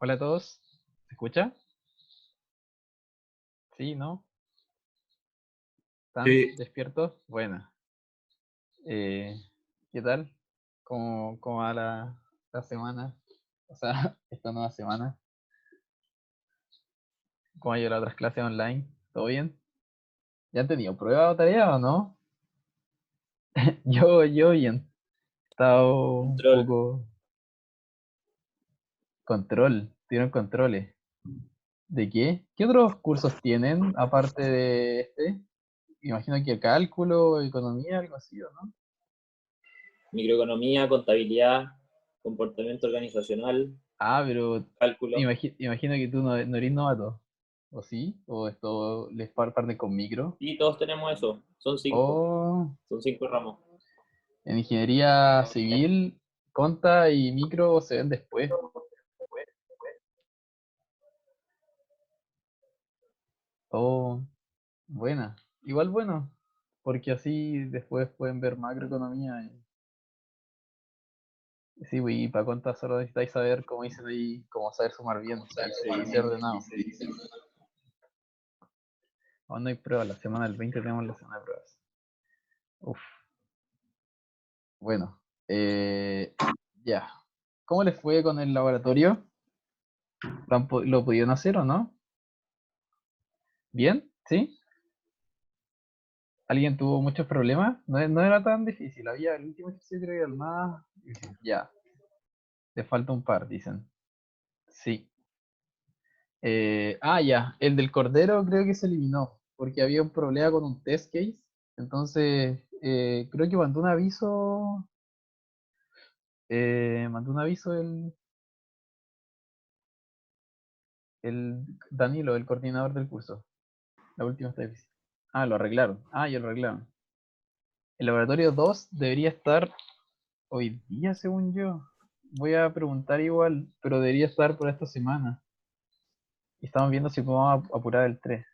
Hola a todos, ¿se escucha? Sí, ¿no? ¿Están Sí, despiertos? Bueno, eh, ¿qué tal? ¿Cómo va la semana? O sea, esta nueva semana. ¿Cómo ha ido las otras clases online? ¿Todo bien? ¿Ya han tenido prueba o tarea o no? Yo bien. He estado un control. poco control, tienen controles. ¿De qué? ¿Qué otros cursos tienen aparte de este? Imagino que cálculo, economía, algo así, ¿o no? Microeconomía, contabilidad, comportamiento organizacional, Ah, pero cálculo. imagino que tú no eres novato. ¿O sí? ¿O esto les parte con micro? Y todos tenemos eso. Son cinco. O Son cinco ramos. en ingeniería civil, conta y micro se ven después. Oh, buena. Igual bueno, porque así después pueden ver macroeconomía. Sí, pues, y para contar solo necesitáis saber, como dicen ahí, cómo saber sumar bien y ser ordenado. Aún no hay pruebas, la semana del 20 tenemos la semana de pruebas. Uf, bueno. Ya. ¿Cómo les fue con el laboratorio? ¿Lo pudieron hacer o no? ¿Bien? ¿Sí? ¿Alguien tuvo muchos problemas? No era tan difícil. Había el último ejercicio creo que era el más difícil. Ya. Le falta un par, dicen. Sí. Ya. El del cordero creo que se eliminó. Porque había un problema con un test case. Entonces, creo que mandó un aviso. Mandó un aviso el Danilo, el coordinador del curso. La última está difícil. Ah, lo arreglaron. Ah, ya lo arreglaron. El laboratorio 2 debería estar hoy día, según yo. Voy a preguntar igual, pero debería estar por esta semana. Y estamos viendo si podemos apurar el 3.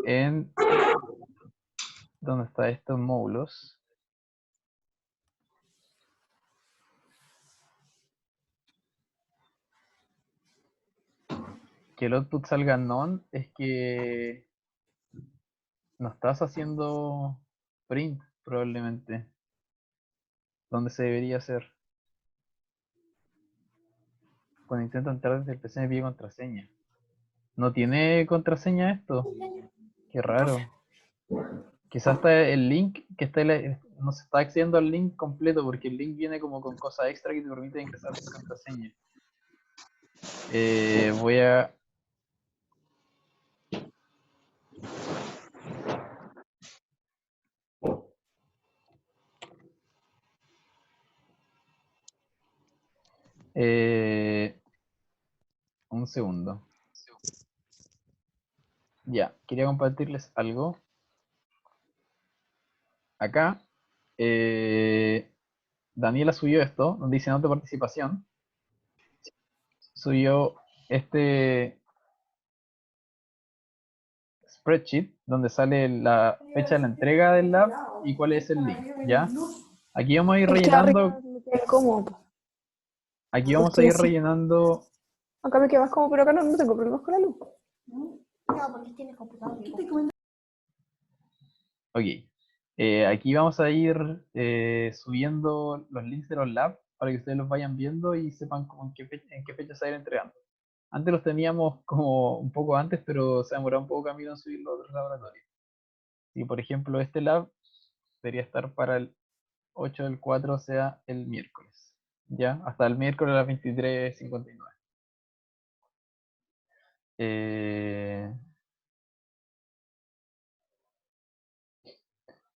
En ¿dónde están estos módulos? Que el output salga non es que no estás haciendo print, probablemente. Donde se debería hacer. Cuando intento entrar desde el PC me pide contraseña. ¿No tiene contraseña esto? Qué raro. Quizás está el link que está no se está accediendo al link completo porque el link viene como con cosas extra que te permiten ingresar sin contraseña. Voy a... eh, un segundo. Ya, quería compartirles algo. Acá, Daniela subió esto, donde dice nota de participación. Subió este spreadsheet donde sale la fecha de la entrega del lab y cuál es el link, ¿ya? Aquí vamos a ir Es que arriba rellenando, me queda incómodo, po, aquí porque vamos a estoy ir así. rellenando. Acá me queda más cómodo, pero acá no tengo problemas con la luz. Ok. Aquí vamos a ir subiendo los links de los labs para que ustedes los vayan viendo y sepan como en qué fecha se va a ir entregando. Antes los teníamos como un poco antes, pero se ha demorado un poco camino en subir los otros laboratorios. Si por ejemplo este lab debería estar para el 8 del 4, o sea, el miércoles. ¿Ya? Hasta el miércoles a las 23:59. Eh,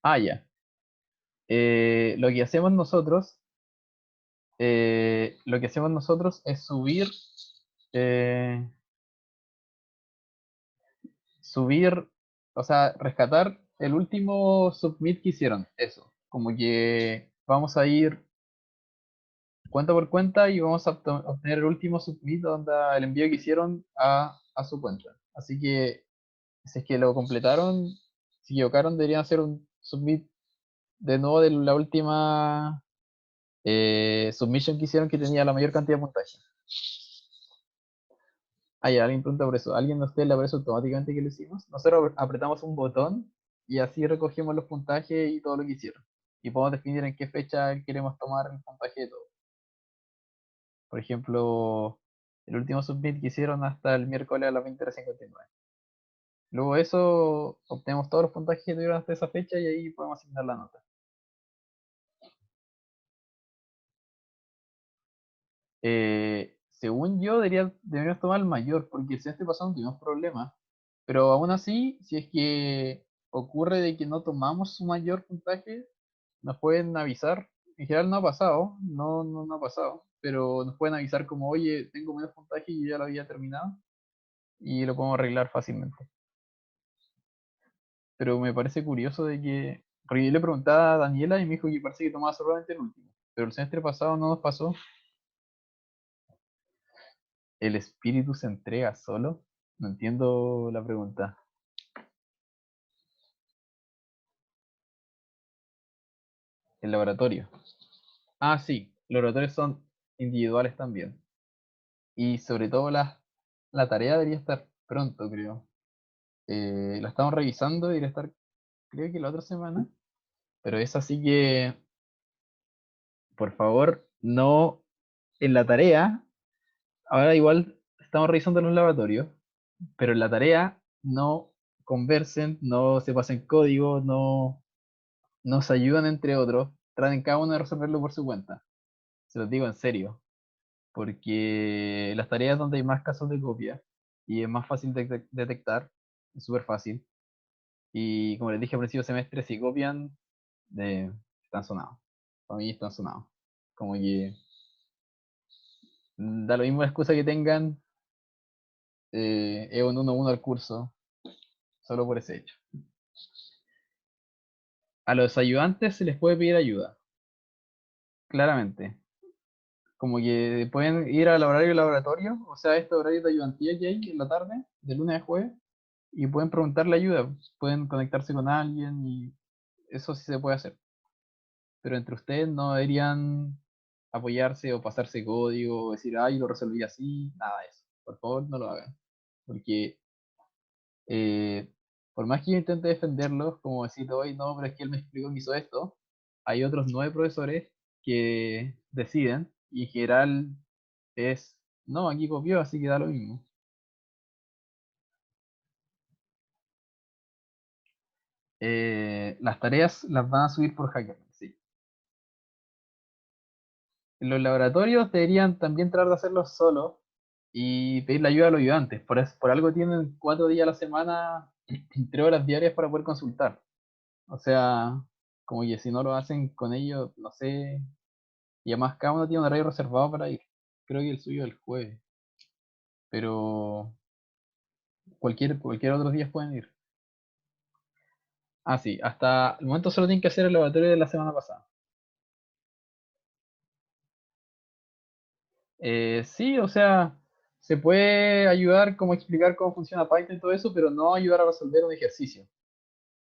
ya. Lo que hacemos nosotros es eh, subir, o sea, rescatar el último submit que hicieron. Eso. Como que vamos a ir cuenta por cuenta y vamos a obtener el último submit donde el envío que hicieron a su cuenta. Así que si es que lo completaron, si equivocaron, deberían hacer un submit de nuevo de la última. Submission que hicieron que tenía la mayor cantidad de puntaje. Alguien pregunta por eso. ¿Alguien de ustedes le aparece automáticamente que lo hicimos? Nosotros apretamos un botón y así recogemos los puntajes y todo lo que hicieron. Y podemos definir en qué fecha queremos tomar el puntaje de todo. Por ejemplo, el último submit que hicieron hasta el miércoles a las 20:59. Luego de eso, obtenemos todos los puntajes que tuvieron hasta esa fecha y ahí podemos asignar la nota. Según yo, deberíamos tomar el mayor, porque el semestre pasado no tuvimos problemas. Pero aún así, si es que ocurre de que no tomamos su mayor puntaje, nos pueden avisar. En general no ha pasado, no ha pasado, pero nos pueden avisar como, oye, tengo menos puntaje y yo ya lo había terminado, y lo podemos arreglar fácilmente. Pero me parece curioso de que, porque yo le preguntaba a Daniela y me dijo que parece que tomaba solamente el último, pero el semestre pasado no nos pasó. ¿El espíritu se entrega solo? No entiendo la pregunta. El laboratorio. Ah, sí, los laboratorios son individuales también. Y sobre todo la tarea debería estar pronto, creo. La estamos revisando y debería estar, creo que la otra semana. Pero es así que, por favor, no en la tarea. Ahora igual estamos revisando los laboratorios, pero en la tarea no conversen, no se pasen código, no se ayudan entre otros. Traten cada uno de resolverlo por su cuenta. Se los digo en serio. Porque las tareas donde hay más casos de copia y es más fácil de detectar, es súper fácil. Y como les dije al principio del semestre, si copian, están sonados. Para mí están sonados. Como que da lo mismo la excusa que tengan, es un 1-1 al curso, solo por ese hecho. A los ayudantes se les puede pedir ayuda, claramente. Como que pueden ir al horario del laboratorio, o sea, este horario de ayudantía que hay en la tarde, de lunes a jueves, y pueden preguntarle ayuda, pueden conectarse con alguien y eso sí se puede hacer. Pero entre ustedes no deberían apoyarse o pasarse código o decir, ay, lo resolví así, nada de eso. Por favor, no lo hagan. Porque eh, por más que yo intente defenderlos, como decir, hoy no, pero es que él me explicó que hizo esto, hay otros 9 profesores que deciden y en general es, no, aquí copió, así que da lo mismo. Las tareas las van a subir por Hackerman, sí. Los laboratorios deberían también tratar de hacerlos solos y pedir la ayuda a los ayudantes. Por algo tienen 4 días a la semana, 3 horas diarias para poder consultar. O sea, como que si no lo hacen con ellos, no sé. Y además cada uno tiene un horario reservado para ir. Creo que el suyo es el jueves. Pero cualquier otro día pueden ir. Ah, sí, hasta el momento solo tienen que hacer el laboratorio de la semana pasada. Sí, o sea, se puede ayudar como explicar cómo funciona Python y todo eso, pero no ayudar a resolver un ejercicio.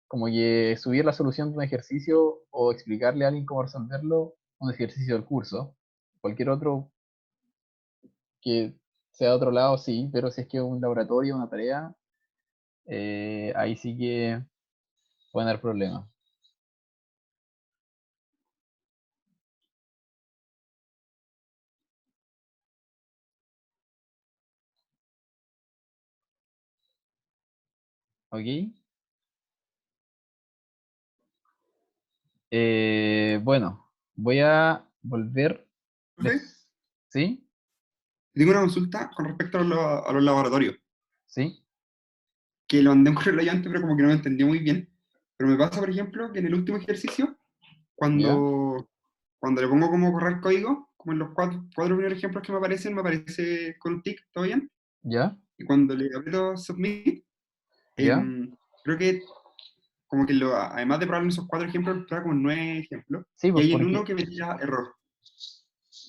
Como que subir la solución de un ejercicio o explicarle a alguien cómo resolverlo, un ejercicio del curso. Cualquier otro que sea de otro lado, sí, pero si es que es un laboratorio, una tarea, ahí sí que pueden dar problemas. ¿Ok? Bueno, voy a volver. Profe, ¿Sí? tengo una consulta con respecto a los laboratorios, ¿Sí? que lo mandé un correo ayudante, pero como que no lo entendí muy bien. Pero me pasa, por ejemplo, que en el último ejercicio, ¿Ya? cuando le pongo como correr código, como en los cuatro primeros ejemplos que me aparece con un tick, todo bien. ¿Ya? Y cuando le aprieto submit, ¿Ya? creo que como que además de probar en esos 4 ejemplos, prueba como 9 ejemplos. Sí, Y pues hay en uno porque, que me tira error.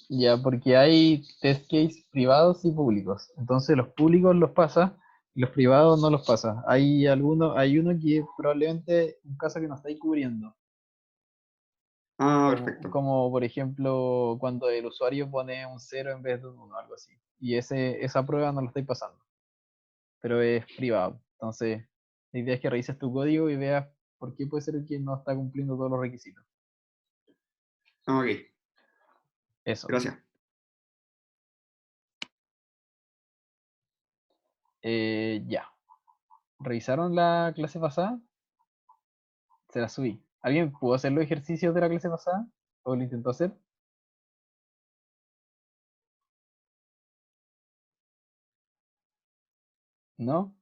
ya, porque hay test case privados y públicos. Entonces los públicos los pasa y los privados no los pasa. Hay uno que probablemente un caso que no estáis cubriendo. Ah, Como, perfecto. como, por ejemplo cuando el usuario pone un 0 en vez de un 1, algo así. Y esa prueba no la estoy pasando, pero es privado. Entonces, la idea es que revises tu código y veas por qué puede ser que no está cumpliendo todos los requisitos. Ah, ok, Eso. gracias. Ya. ¿Revisaron la clase pasada? Se la subí. ¿Alguien pudo hacer los ejercicios de la clase pasada? ¿O lo intentó hacer? ¿No?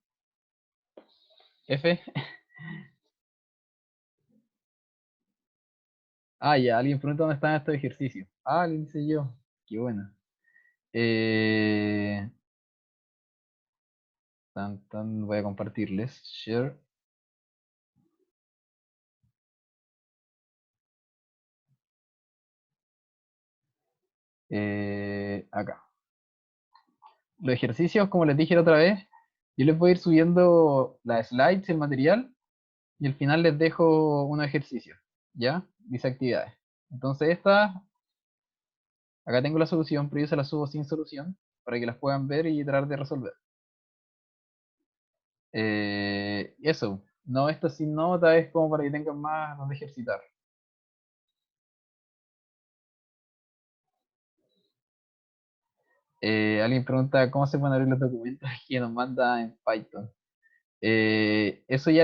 ¿F? Ah, ya, alguien pregunta dónde están estos ejercicios. Ah, lo hice yo. Qué bueno. Eh, voy a compartirles. Share. Acá. Los ejercicios, como les dije la otra vez, yo les voy a ir subiendo las slides, el material, y al final les dejo unos ejercicios. ¿Ya? Dice actividades. Entonces acá tengo la solución, pero yo se la subo sin solución, para que las puedan ver y tratar de resolver. Eso. No, esto sin nota es como para que tengan más donde ejercitar. Alguien pregunta cómo se pueden abrir los documentos que nos manda en Python. Eso ya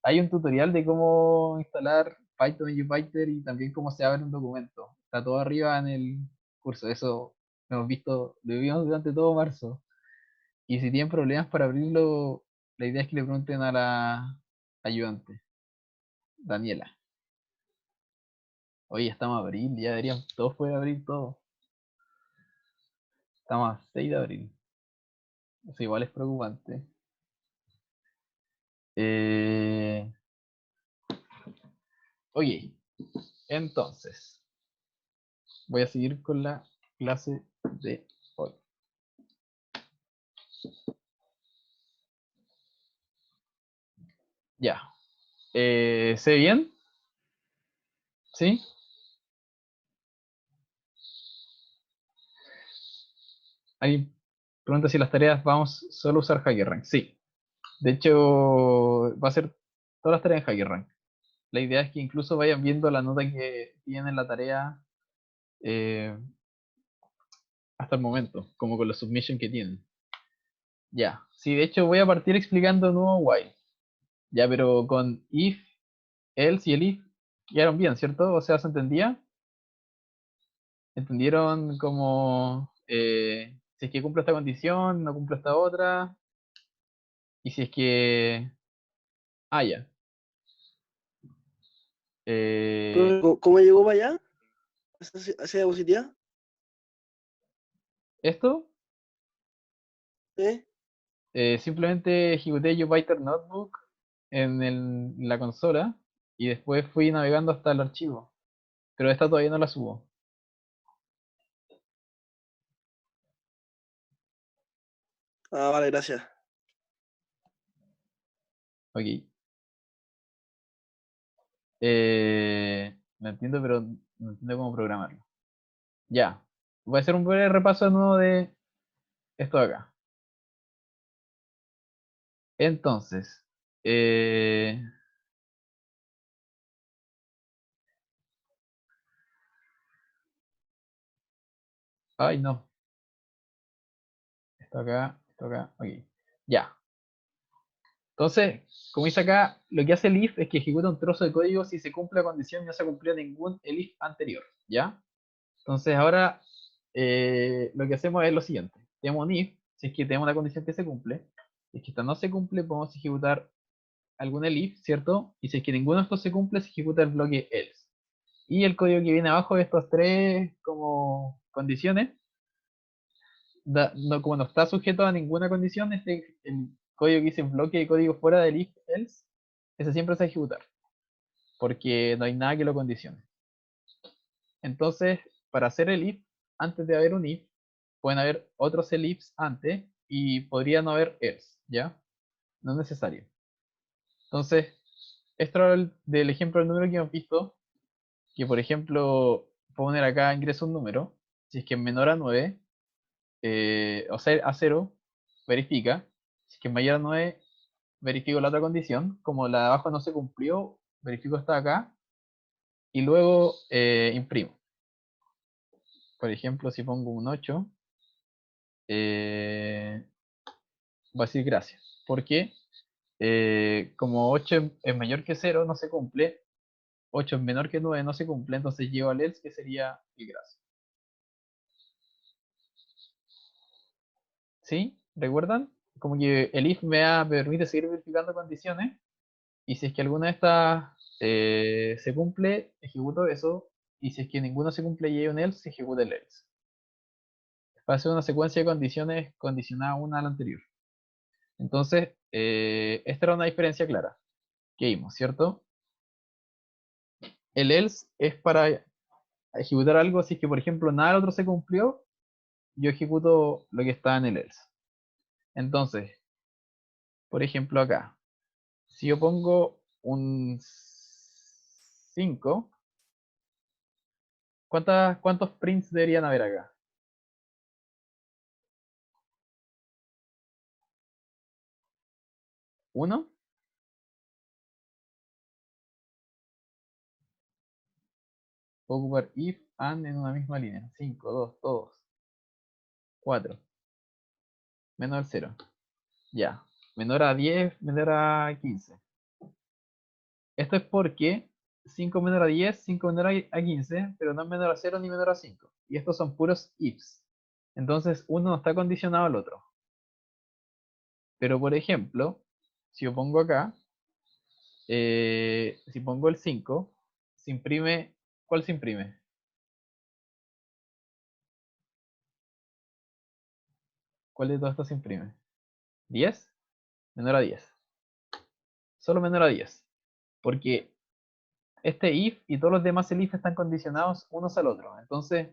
hay un tutorial de cómo instalar Python en Jupyter y también cómo se abre un documento. Está todo arriba en el curso. Eso lo hemos visto, lo vimos durante todo marzo. Y si tienen problemas para abrirlo, la idea es que le pregunten a la ayudante, Daniela. Oye, estamos a abril, ya deberían todos poder abrir todo. Estamos a 6 de abril. Eso igual es preocupante. Eh, Oye, entonces, voy a seguir con la clase de hoy. Ya. ¿Se ve bien? ¿Sí? Ahí pregunta si las tareas vamos solo a usar HackerRank. Sí. De hecho, va a ser todas las tareas en HackerRank. La idea es que incluso vayan viendo la nota que tienen en la tarea eh, hasta el momento, como con la submission que tienen. Ya. Sí, de hecho voy a partir explicando nuevo while. Ya, pero con if, else y el if quedaron bien, ¿cierto? O sea, ¿se entendía? ¿Entendieron como si es que cumple esta condición, no cumple esta otra? Y si es que... Ah, ya. Eh, Pero, ¿cómo llegó para allá? ¿Esa diapositiva? Esto, ¿Sí? simplemente ejecuté Jupyter Notebook en la consola y después fui navegando hasta el archivo. Pero esta todavía no la subo. Ah, vale, gracias. Ok. Lo entiendo, pero no entiendo cómo programarlo. Ya. Voy a hacer un breve repaso de nuevo de esto de acá. Entonces, eh, ay no, esto acá, ok. Ya. Entonces, como dice acá, lo que hace el if es que ejecuta un trozo de código si se cumple la condición y no se cumplió ningún el if anterior, ¿ya? Entonces ahora lo que hacemos es lo siguiente. Tenemos un if, si es que tenemos una condición que se cumple, si es que esta no se cumple, podemos ejecutar algún elif, ¿cierto? Y si es que ninguno de estos se cumple, se ejecuta el bloque else. Y el código que viene abajo de estas tres como condiciones, como no está sujeto a ninguna condición, el código que dice bloque de código fuera del if else, ese siempre se va a ejecutar, porque no hay nada que lo condicione. Entonces, para hacer el if, antes de haber un if, pueden haber otros elifs antes y podría no haber else, ¿ya? No es necesario. Entonces, esto era del ejemplo del número que hemos visto. que, por ejemplo, puedo poner acá ingreso un número, si es que es menor a 9, o sea, a 0, verifica, si es que es mayor a 9, verifico la otra condición, como la de abajo no se cumplió, verifico esta de acá, y luego imprimo. Por ejemplo, si pongo un 8, voy a decir gracias, porque como 8 es mayor que 0, no se cumple, 8 es menor que 9, no se cumple, entonces llevo al else, que sería el gracias. ¿Sí? ¿Recuerdan? Como que el if me permite seguir verificando condiciones, y si es que alguna de estas se cumple, ejecuto eso, y si es que ninguna se cumple y hay un else, se ejecuta el else. Va a ser una secuencia de condiciones condicionada una a la anterior. Entonces, esta era una diferencia clara que vimos, ¿cierto? El else es para ejecutar algo si es que, por ejemplo, nada del otro se cumplió, yo ejecuto lo que está en el else. Entonces, por ejemplo, acá, si yo pongo un 5, ¿cuántos prints deberían haber acá? ¿Uno? Puedo ocupar if, and en una misma línea. 5, 2, todos. 4. Menos el 0. Ya. Menor a 10, menor a 15. Esto es porque 5 menor a 10, 5 menor a 15, pero no es menor a 0 ni menor a 5. Y estos son puros ifs. Entonces uno no está condicionado al otro. Pero por ejemplo, si yo pongo acá, si pongo el 5, se imprime, ¿cuál se imprime? ¿Cuál de todos estos se imprime? ¿10? Menor a 10. Solo menor a 10. Porque este if y todos los demás el if están condicionados unos al otro. Entonces,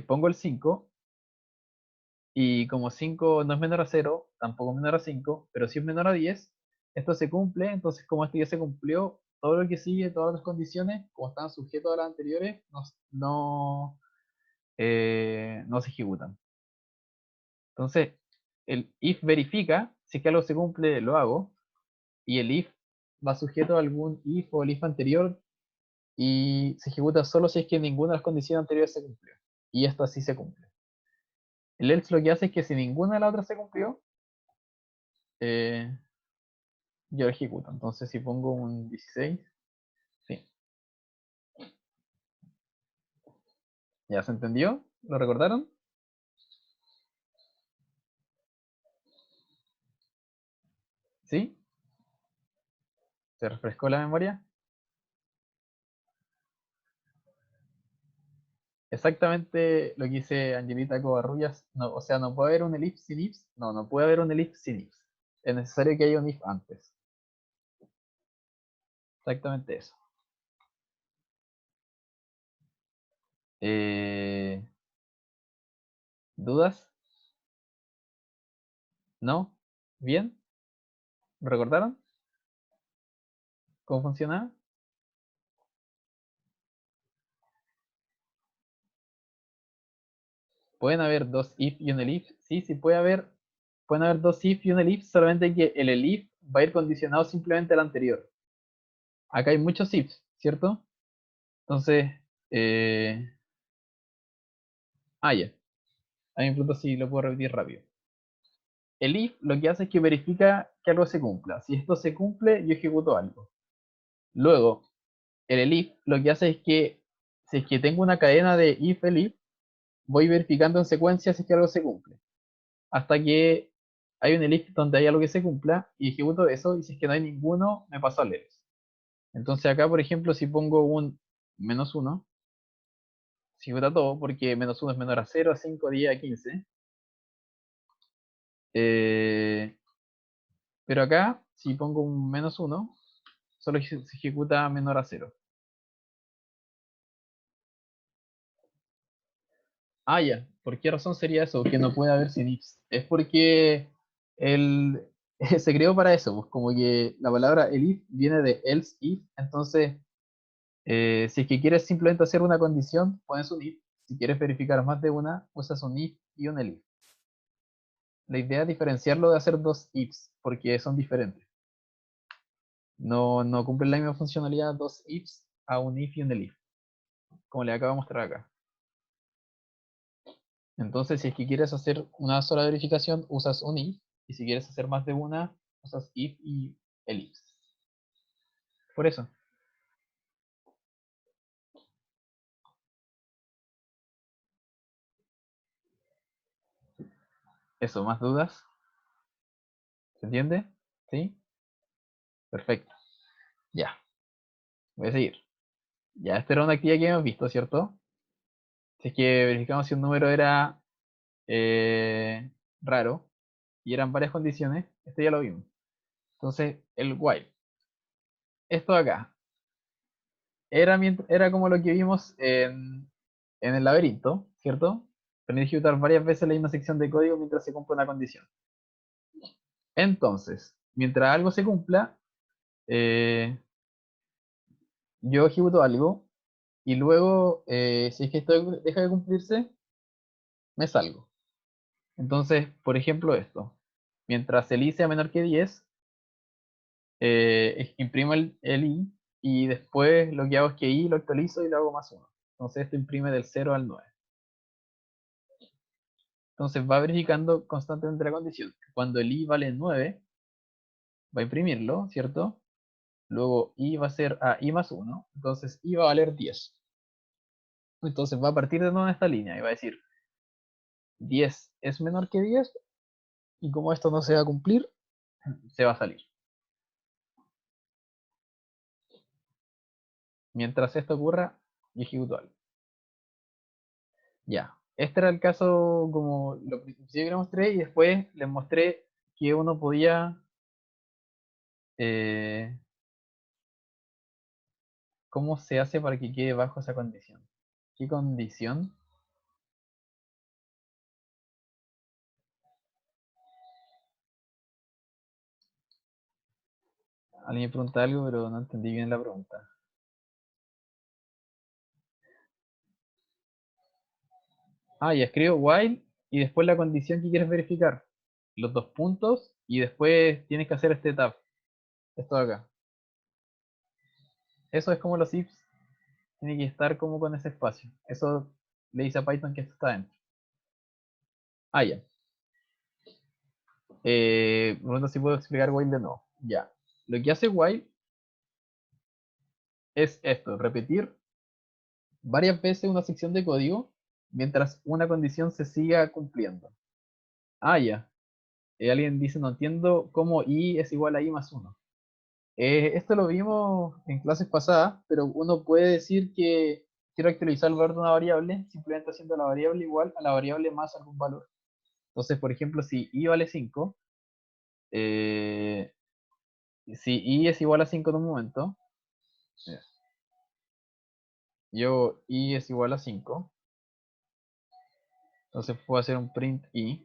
pongo el 5, y como 5 no es menor a 0, tampoco es menor a 5, pero sí es menor a 10, esto se cumple. Entonces, como esto ya se cumplió, todo lo que sigue, todas las condiciones, como están sujetos a las anteriores, no se ejecutan. Entonces, el if verifica si es que algo se cumple, lo hago, y el if va sujeto a algún if o el if anterior, y se ejecuta solo si es que ninguna de las condiciones anteriores se cumplió. Y esto así se cumple. El else lo que hace es que si ninguna de las otras se cumplió, yo lo ejecuto. Entonces si pongo un 16, sí. ¿Ya se entendió? ¿Lo recordaron? ¿Sí? ¿Se refrescó la memoria? Exactamente lo que dice Angelita Covarrubias. No, o sea, no puede haber un elif sin ifs. No, no puede haber un elif sin ifs. Es necesario que haya un if antes. Exactamente eso. ¿Dudas? ¿No? ¿Bien? ¿Lo recordaron? ¿Cómo funciona? ¿Pueden haber dos if y un elif? Sí, sí puede haber. Pueden haber dos if y un elif, solamente que el elif va a ir condicionado simplemente al anterior. Acá hay muchos ifs, ¿cierto? Entonces, ya. A mí me pregunto si lo puedo repetir rápido. El if lo que hace es que verifica que algo se cumpla. Si esto se cumple, yo ejecuto algo. Luego, el elif lo que hace es que si es que tengo una cadena de if, elif, voy verificando en secuencia si es que algo se cumple. Hasta que hay un elif donde hay algo que se cumpla y ejecuto eso, y si es que no hay ninguno, me paso al else. Entonces acá, por ejemplo, si pongo un -1, se ejecuta todo porque -1 es menor a 0, a 5, 10, a 15. Pero acá, si pongo un -1, solo se ejecuta menor a 0. Ya. ¿Por qué razón sería eso? Que no puede haber sin ifs. Es porque el, se creó para eso. Pues como que la palabra elif viene de else if. Entonces, Si es que quieres simplemente hacer una condición, pones un if. Si quieres verificar más de una, usas un if y un elif. La idea es diferenciarlo de hacer dos ifs, porque son diferentes. No cumplen la misma funcionalidad dos ifs a un if y un elif, como le acabo de mostrar acá. Entonces, si es que quieres hacer una sola verificación, usas un if, y si quieres hacer más de una, usas if y elif. Por eso. Eso, ¿más dudas? ¿Se entiende? ¿Sí? Perfecto. Ya. Voy a seguir. Ya, esta era una actividad que hemos visto, ¿cierto? Si es que verificamos si un número era raro y eran varias condiciones, esto ya lo vimos. Entonces, el while. Esto de acá. Era como lo que vimos en el laberinto, ¿cierto? Permite ejecutar varias veces la misma sección de código mientras se cumple una condición. Entonces, mientras algo se cumpla, yo ejecuto algo y luego, si es que esto deja de cumplirse, me salgo. Entonces, por ejemplo, esto. Mientras el i sea menor que 10, imprimo el i y después lo que hago es que i lo actualizo y lo hago más 1. Entonces esto imprime del 0 al 9. Entonces va verificando constantemente la condición. Cuando el i vale 9, va a imprimirlo, ¿cierto? Luego i va a ser a i más 1, entonces i va a valer 10. Entonces va a partir de nuevo en esta línea y va a decir 10 es menor que 10 y como esto no se va a cumplir, se va a salir. Mientras esto ocurra, yo ejecuto algo. Ya, este era el caso como lo principio que les mostré y después les mostré que uno podía cómo se hace para que quede bajo esa condición. ¿Qué condición? Alguien me pregunta algo, pero no entendí bien la pregunta. Ah, ya escribo while y después la condición que quieres verificar. Los dos puntos y después tienes que hacer este tab. Esto de acá. Eso es como los ifs. Tiene que estar como con ese espacio. Eso le dice a Python que esto está dentro. Ah, ya. Me pregunto si puedo explicar while de nuevo. Ya. Lo que hace while es esto, repetir varias veces una sección de código mientras una condición se siga cumpliendo. Ah, ya. Alguien dice, no entiendo cómo i es igual a i más 1. Esto lo vimos en clases pasadas, pero uno puede decir que quiero actualizar el valor de una variable simplemente haciendo la variable igual a la variable más algún valor. Entonces, por ejemplo, si i vale 5, eh, si i es igual a 5 en un momento, yo i es igual a 5, entonces puedo hacer un print i.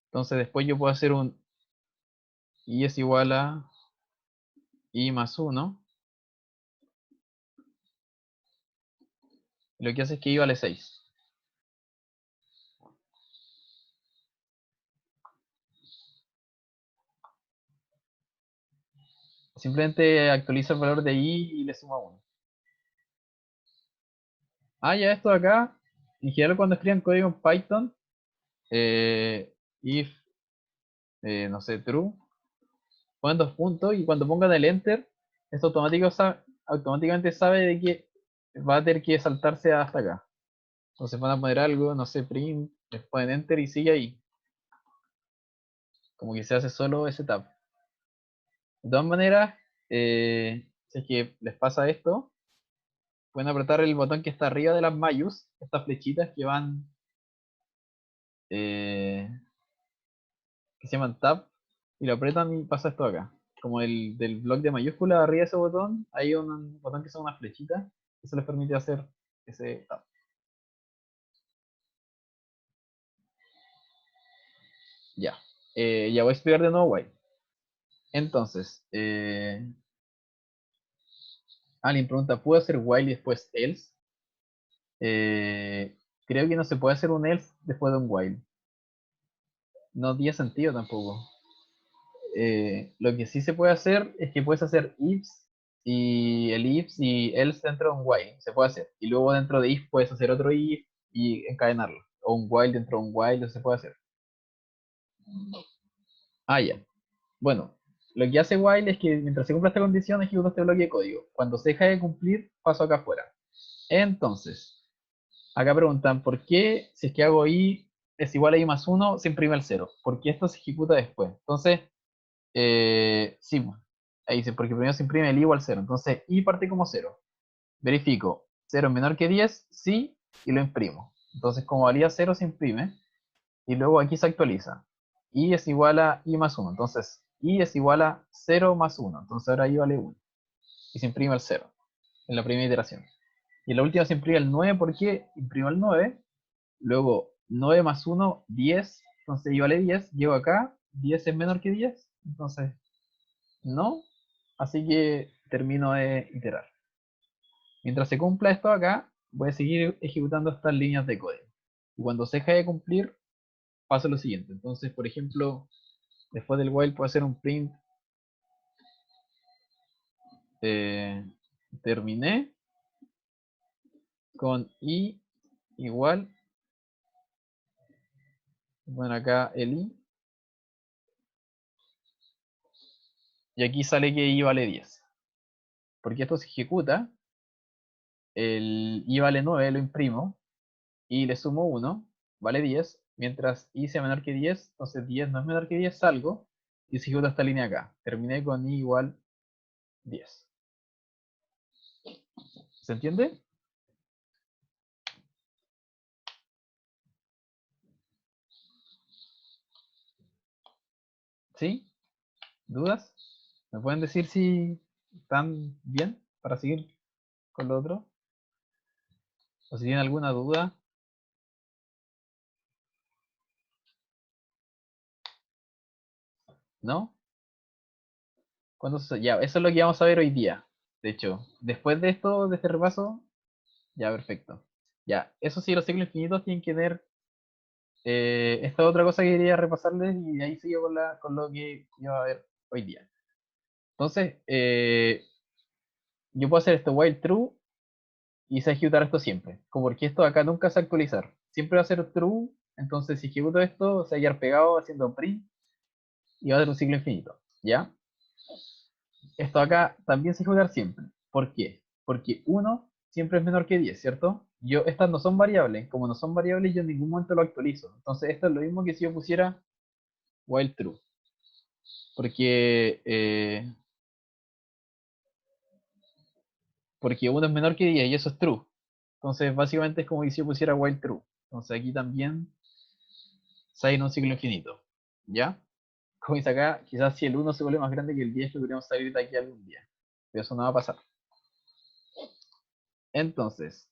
Entonces después yo puedo hacer un i es igual a i más 1. Lo que hace es que i vale 6. Simplemente actualizo el valor de i y le sumo 1. Ah, ya esto de acá, en general cuando escriban código en Python, if, no sé, true, ponen dos puntos y cuando pongan el enter, esto automáticamente sabe de que va a tener que saltarse hasta acá. Entonces van a poner algo, no sé, print, les ponen enter y sigue ahí. Como que se hace solo ese tab. De todas maneras, si es que les pasa esto, pueden apretar el botón que está arriba de las mayús, estas flechitas que van, eh, que se llaman tab, y lo apretan y pasa esto acá. Como el del bloc de mayúsculas arriba de ese botón, hay un botón que son unas flechitas, eso les permite hacer ese tab. Ya. Ya voy a explicar de nuevo while. Entonces, alguien pregunta, ¿puedo hacer while y después else? Creo que no se puede hacer un else después de un while. No tiene sentido tampoco. Lo que sí se puede hacer es que puedes hacer ifs y el ifs y else dentro de un while. Se puede hacer. Y luego dentro de if puedes hacer otro if y encadenarlo. O un while dentro de un while, se puede hacer. Ah, ya. Bueno, lo que hace while es que mientras se cumpla esta condición, ejecuta este bloque de código. Cuando se deja de cumplir, paso acá afuera. Entonces, acá preguntan, ¿por qué si es que hago i es igual a i más 1, se imprime el 0? Porque esto se ejecuta después. Entonces, sí, pues, ahí dice, porque primero se imprime el i igual 0. Entonces, i parte como 0. Verifico, 0 es menor que 10, sí, y lo imprimo. Entonces, como valía 0, se imprime. Y luego aquí se actualiza. I es igual a i más 1. Entonces, i es igual a 0 más 1. Entonces, ahora i vale 1. Y se imprime el 0 en la primera iteración. Y en la última se imprime el 9 porque imprimo el 9. Luego, 9 más 1, 10. Entonces, i vale 10. Llego acá. 10 es menor que 10. Entonces, no. Así que termino de iterar. Mientras se cumpla esto acá, voy a seguir ejecutando estas líneas de código. Y cuando se deje de cumplir, pasa lo siguiente. Entonces, por ejemplo, después del while puedo hacer un print. Terminé con i igual. Bueno, acá el i. Y aquí sale que i vale 10. Porque esto se ejecuta. El i vale 9, lo imprimo. Y le sumo 1, vale 10. Mientras i sea menor que 10, entonces 10 no es menor que 10, salgo. Y se ejecuta esta línea acá. Terminé con i igual 10. ¿Se entiende? ¿Sí? ¿Dudas? ¿Me pueden decir si están bien para seguir con lo otro? ¿O si tienen alguna duda? ¿No? Ya, eso es lo que vamos a ver hoy día. De hecho, después de esto, de este repaso, ya, perfecto. Ya, eso sí, los ciclos infinitos tienen que tener. Esta otra cosa que quería repasarles y de ahí sigo con lo que iba a ver hoy día. Entonces, yo puedo hacer esto while true y se ejecutar esto siempre. Como porque esto acá nunca se va a actualizar. Siempre va a ser true. Entonces, si ejecuto esto, se va a quedar pegado haciendo print y va a ser un ciclo infinito. ¿Ya? Esto acá también se ejecuta siempre. ¿Por qué? Porque 1 siempre es menor que 10, ¿cierto? Estas no son variables. Como no son variables, yo en ningún momento lo actualizo. Entonces, esto es lo mismo que si yo pusiera while true. Porque, porque 1 es menor que 10 y eso es true. Entonces, básicamente es como si yo pusiera while true. Entonces, aquí también sale en un ciclo infinito. ¿Ya? Como dice acá, quizás si el 1 se vuelve más grande que el 10, podríamos salir de aquí algún día. Pero eso no va a pasar. Entonces,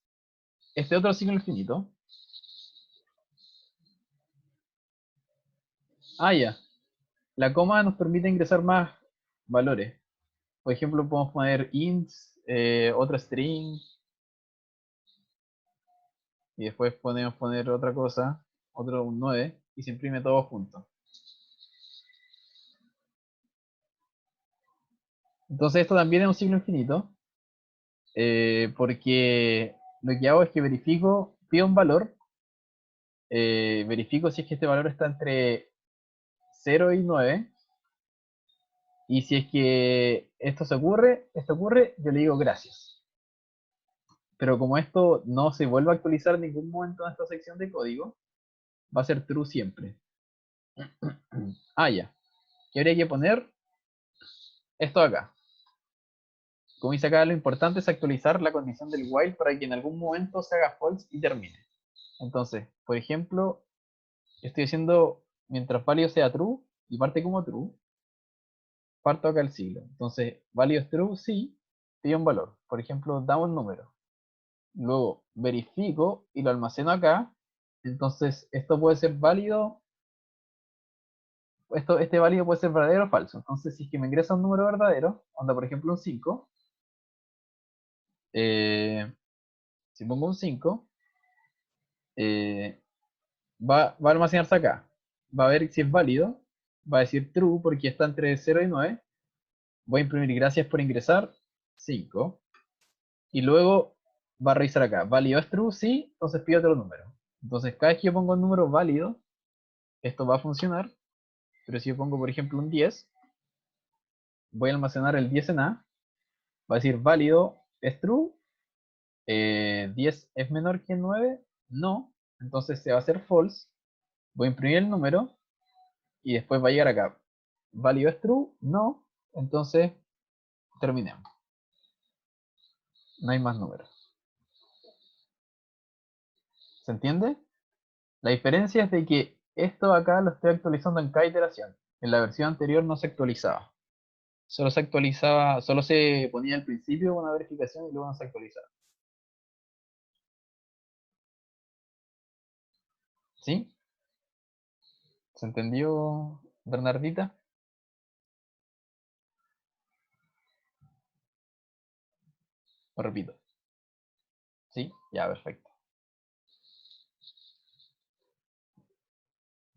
este otro ciclo infinito. Ah, ya. La coma nos permite ingresar más valores. Por ejemplo, podemos poner ints, otro string, y después podemos poner otra cosa, otro un 9, y se imprime todo junto. Entonces esto también es un ciclo infinito, porque lo que hago es que verifico, pido un valor, verifico si es que este valor está entre 0 y 9, y si es que esto ocurre, yo le digo gracias. Pero como esto no se vuelve a actualizar en ningún momento en esta sección de código, va a ser true siempre. Ah, ya. ¿Qué habría que poner? Esto acá. Como dice acá, lo importante es actualizar la condición del while para que en algún momento se haga false y termine. Entonces, por ejemplo, estoy haciendo mientras válido sea true y parte como true, parto acá el siglo. Entonces, válido es true, sí, pide un valor. Por ejemplo, damos un número. Luego verifico y lo almaceno acá. Entonces, esto puede ser válido este válido puede ser verdadero o falso. Entonces, si es que me ingresa un número verdadero, onda por ejemplo un 5, si pongo un 5, va a almacenarse acá. Va a ver si es válido, va a decir true porque está entre 0 y 9. Voy a imprimir gracias por ingresar, 5. Y luego va a revisar acá. ¿Válido es true? Sí, entonces pide otro número. Entonces cada vez que yo pongo un número válido, esto va a funcionar. Pero si yo pongo por ejemplo un 10, voy a almacenar el 10 en A. Va a decir válido es true. 10 es menor que 9. No. Entonces se va a hacer false. Voy a imprimir el número. Y después va a llegar acá. ¿Válido es true? No. Entonces terminemos. No hay más números. ¿Se entiende? La diferencia es de que esto acá lo estoy actualizando en cada iteración. En la versión anterior no se actualizaba. Solo se actualizaba, solo se ponía al principio una verificación y luego no se actualizaba. ¿Sí? ¿Se entendió, Bernardita? Lo repito. ¿Sí? Ya, perfecto.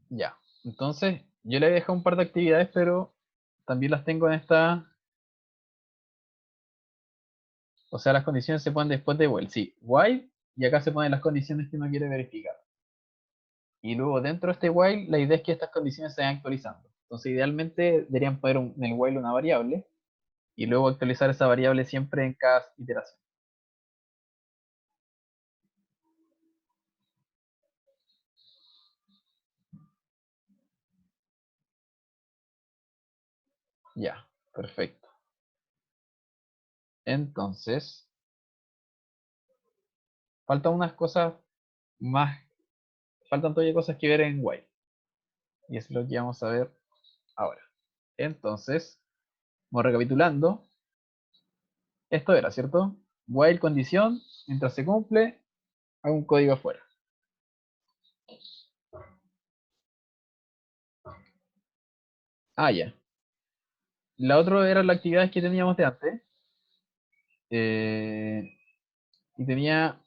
Ya. Entonces, yo le he dejado un par de actividades, pero también las tengo en esta. O sea, las condiciones se ponen después de while. Sí, while, y acá se ponen las condiciones que uno quiere verificar. Y luego dentro de este while, la idea es que estas condiciones se vayan actualizando. Entonces, idealmente deberían poner en el while una variable y luego actualizar esa variable siempre en cada iteración. Ya, perfecto. Entonces, faltan unas cosas más, faltan todavía cosas que ver en while. Y es lo que vamos a ver ahora. Entonces, vamos recapitulando. Esto era, ¿cierto? While condición, mientras se cumple, hago un código afuera. Ah, ya. La otra era la actividad que teníamos de antes. Y tenía,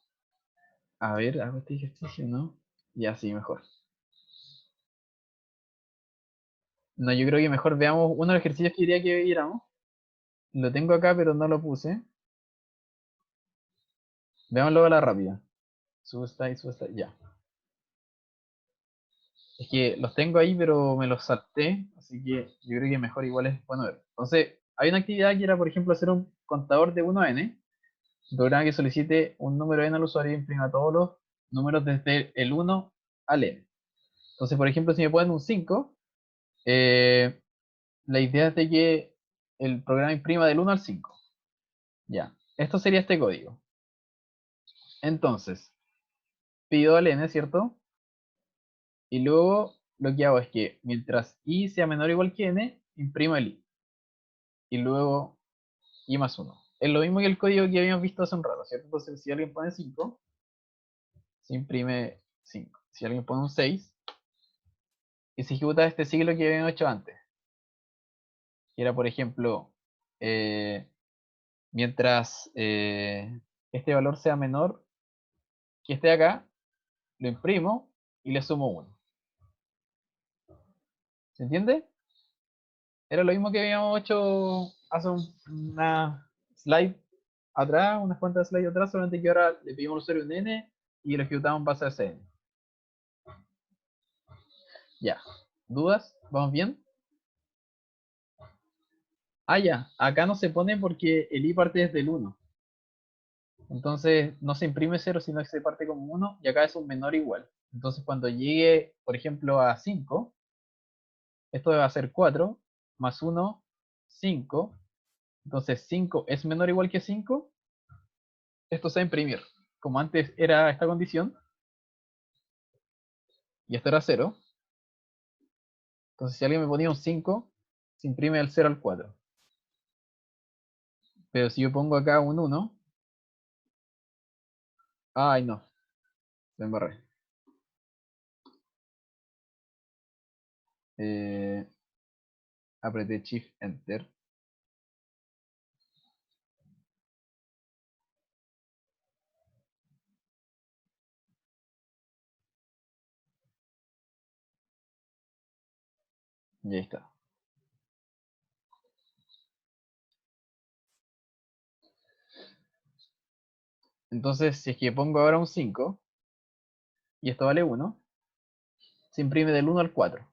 a ver, hago este ejercicio, ¿no? Ya, sí, mejor. No, yo creo que mejor veamos uno de los ejercicios que quería que viéramos. Lo tengo acá, pero no lo puse. Veámoslo a la rápida. Substyle, ya. Es que los tengo ahí, pero me los salté, así que yo creo que mejor igual es bueno ver. Entonces, hay una actividad que era, por ejemplo, hacer un contador de 1 a n, un programa que solicite un número n al usuario y imprima todos los números desde el 1 al n. Entonces, por ejemplo, si me ponen un 5, la idea es de que el programa imprima del 1 al 5. Ya, esto sería este código. Entonces, pido al n, ¿cierto? Y luego lo que hago es que mientras i sea menor o igual que n, imprimo el i. Y luego i más 1. Es lo mismo que el código que habíamos visto hace un rato, ¿cierto? Entonces, si alguien pone 5, se imprime 5. Si alguien pone un 6, y se ejecuta este ciclo que habíamos hecho antes. Que era, por ejemplo, mientras este valor sea menor que este de acá, lo imprimo y le sumo 1. ¿Se entiende? Era lo mismo que habíamos hecho hace una slide atrás, unas cuantas slides atrás, solamente que ahora le pedimos al usuario un n y lo ejecutamos en base a ese n. Ya. ¿Dudas? ¿Vamos bien? Ah, ya. Acá no se pone porque el i parte desde el 1. Entonces no se imprime 0, sino que se parte como 1 y acá es un menor igual. Entonces cuando llegue, por ejemplo, a 5, esto va a ser 4 más 1, 5. Entonces 5 es menor o igual que 5. Esto se va a imprimir. Como antes era esta condición, y esto era 0. Entonces si alguien me ponía un 5, se imprime del 0 al 4. Pero si yo pongo acá un 1, ay no, me embarré. apreté Shift Enter. Y ahí está. Entonces, si es que pongo ahora un 5, y esto vale 1, se imprime del 1 al 4,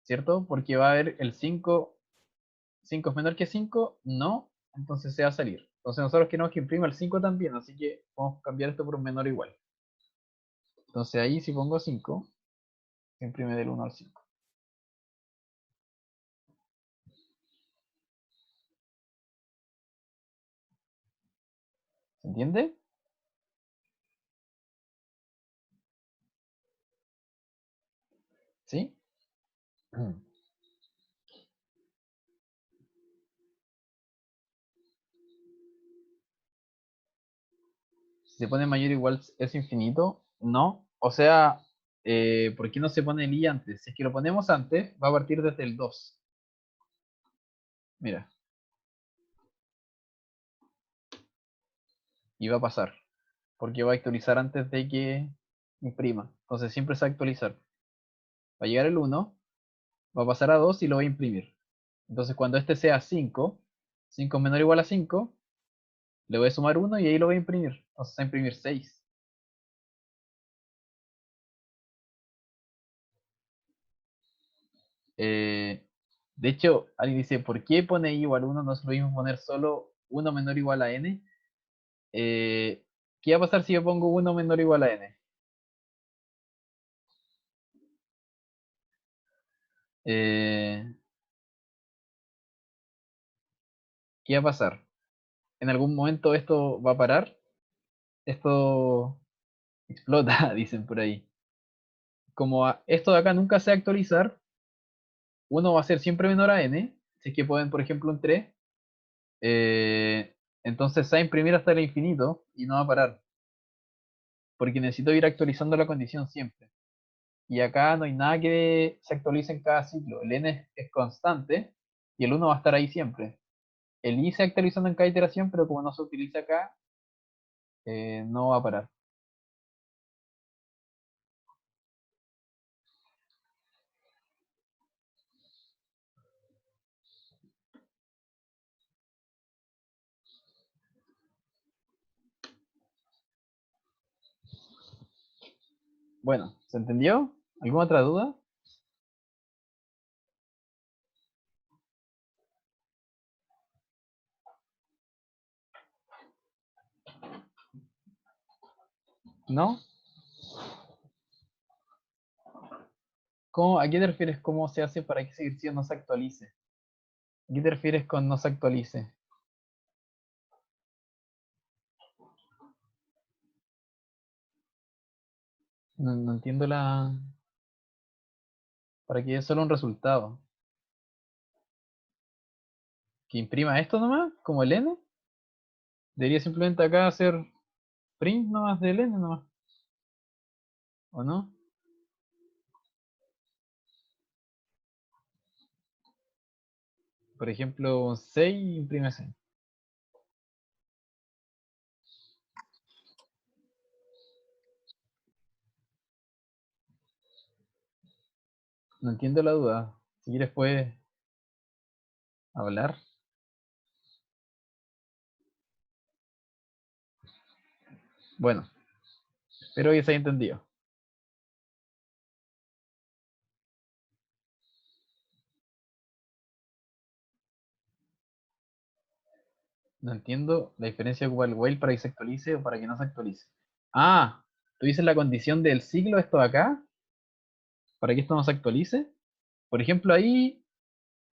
¿cierto? Porque va a haber el 5 es menor que 5, no, entonces se va a salir. Entonces nosotros queremos que imprima el 5 también, así que vamos a cambiar esto por un menor igual. Entonces ahí si pongo 5, se imprime del 1 al 5. ¿Se entiende? ¿Sí? Si se pone mayor o igual es infinito, no. O sea, ¿por qué no se pone el i antes? Si es que lo ponemos antes, va a partir desde el 2. Mira. Y va a pasar. Porque va a actualizar antes de que imprima. Entonces siempre se va a actualizar. Va a llegar el 1, va a pasar a 2 y lo va a imprimir. Entonces cuando este sea 5, 5 menor o igual a 5, le voy a sumar 1 y ahí lo voy a imprimir. Entonces va a imprimir 6. De hecho, alguien dice, ¿por qué pone i igual a 1? No es lo mismo poner solo 1 menor o igual a n. ¿Qué va a pasar si yo pongo 1 menor o igual a n? ¿Qué va a pasar? ¿En algún momento esto va a parar? Esto explota, dicen por ahí. Como esto de acá nunca se va a actualizar, 1 va a ser siempre menor a n, si es que pueden, por ejemplo, un 3, entonces se va a imprimir hasta el infinito y no va a parar, porque necesito ir actualizando la condición siempre. Y acá no hay nada que se actualice en cada ciclo. El n es constante y el 1 va a estar ahí siempre. El i se va actualizando en cada iteración, pero como no se utiliza acá, no va a parar. Bueno, ¿se entendió? ¿Alguna otra duda? ¿No? ¿A qué te refieres? ¿Cómo se hace para que ese archivo no se actualice? ¿A qué te refieres con no se actualice? No entiendo la... Para que dé solo un resultado. ¿Que imprima esto nomás? ¿Como el n? Debería simplemente acá hacer print nomás del n nomás. ¿O no? Por ejemplo, un 6 imprime 6. No entiendo la duda. Si quieres puedes hablar. Bueno, espero que se haya entendido. No entiendo la diferencia de ocupar el while para que se actualice o para que no se actualice. Ah, tú dices la condición del ciclo, esto de acá, para que esto no se actualice. Por ejemplo, ahí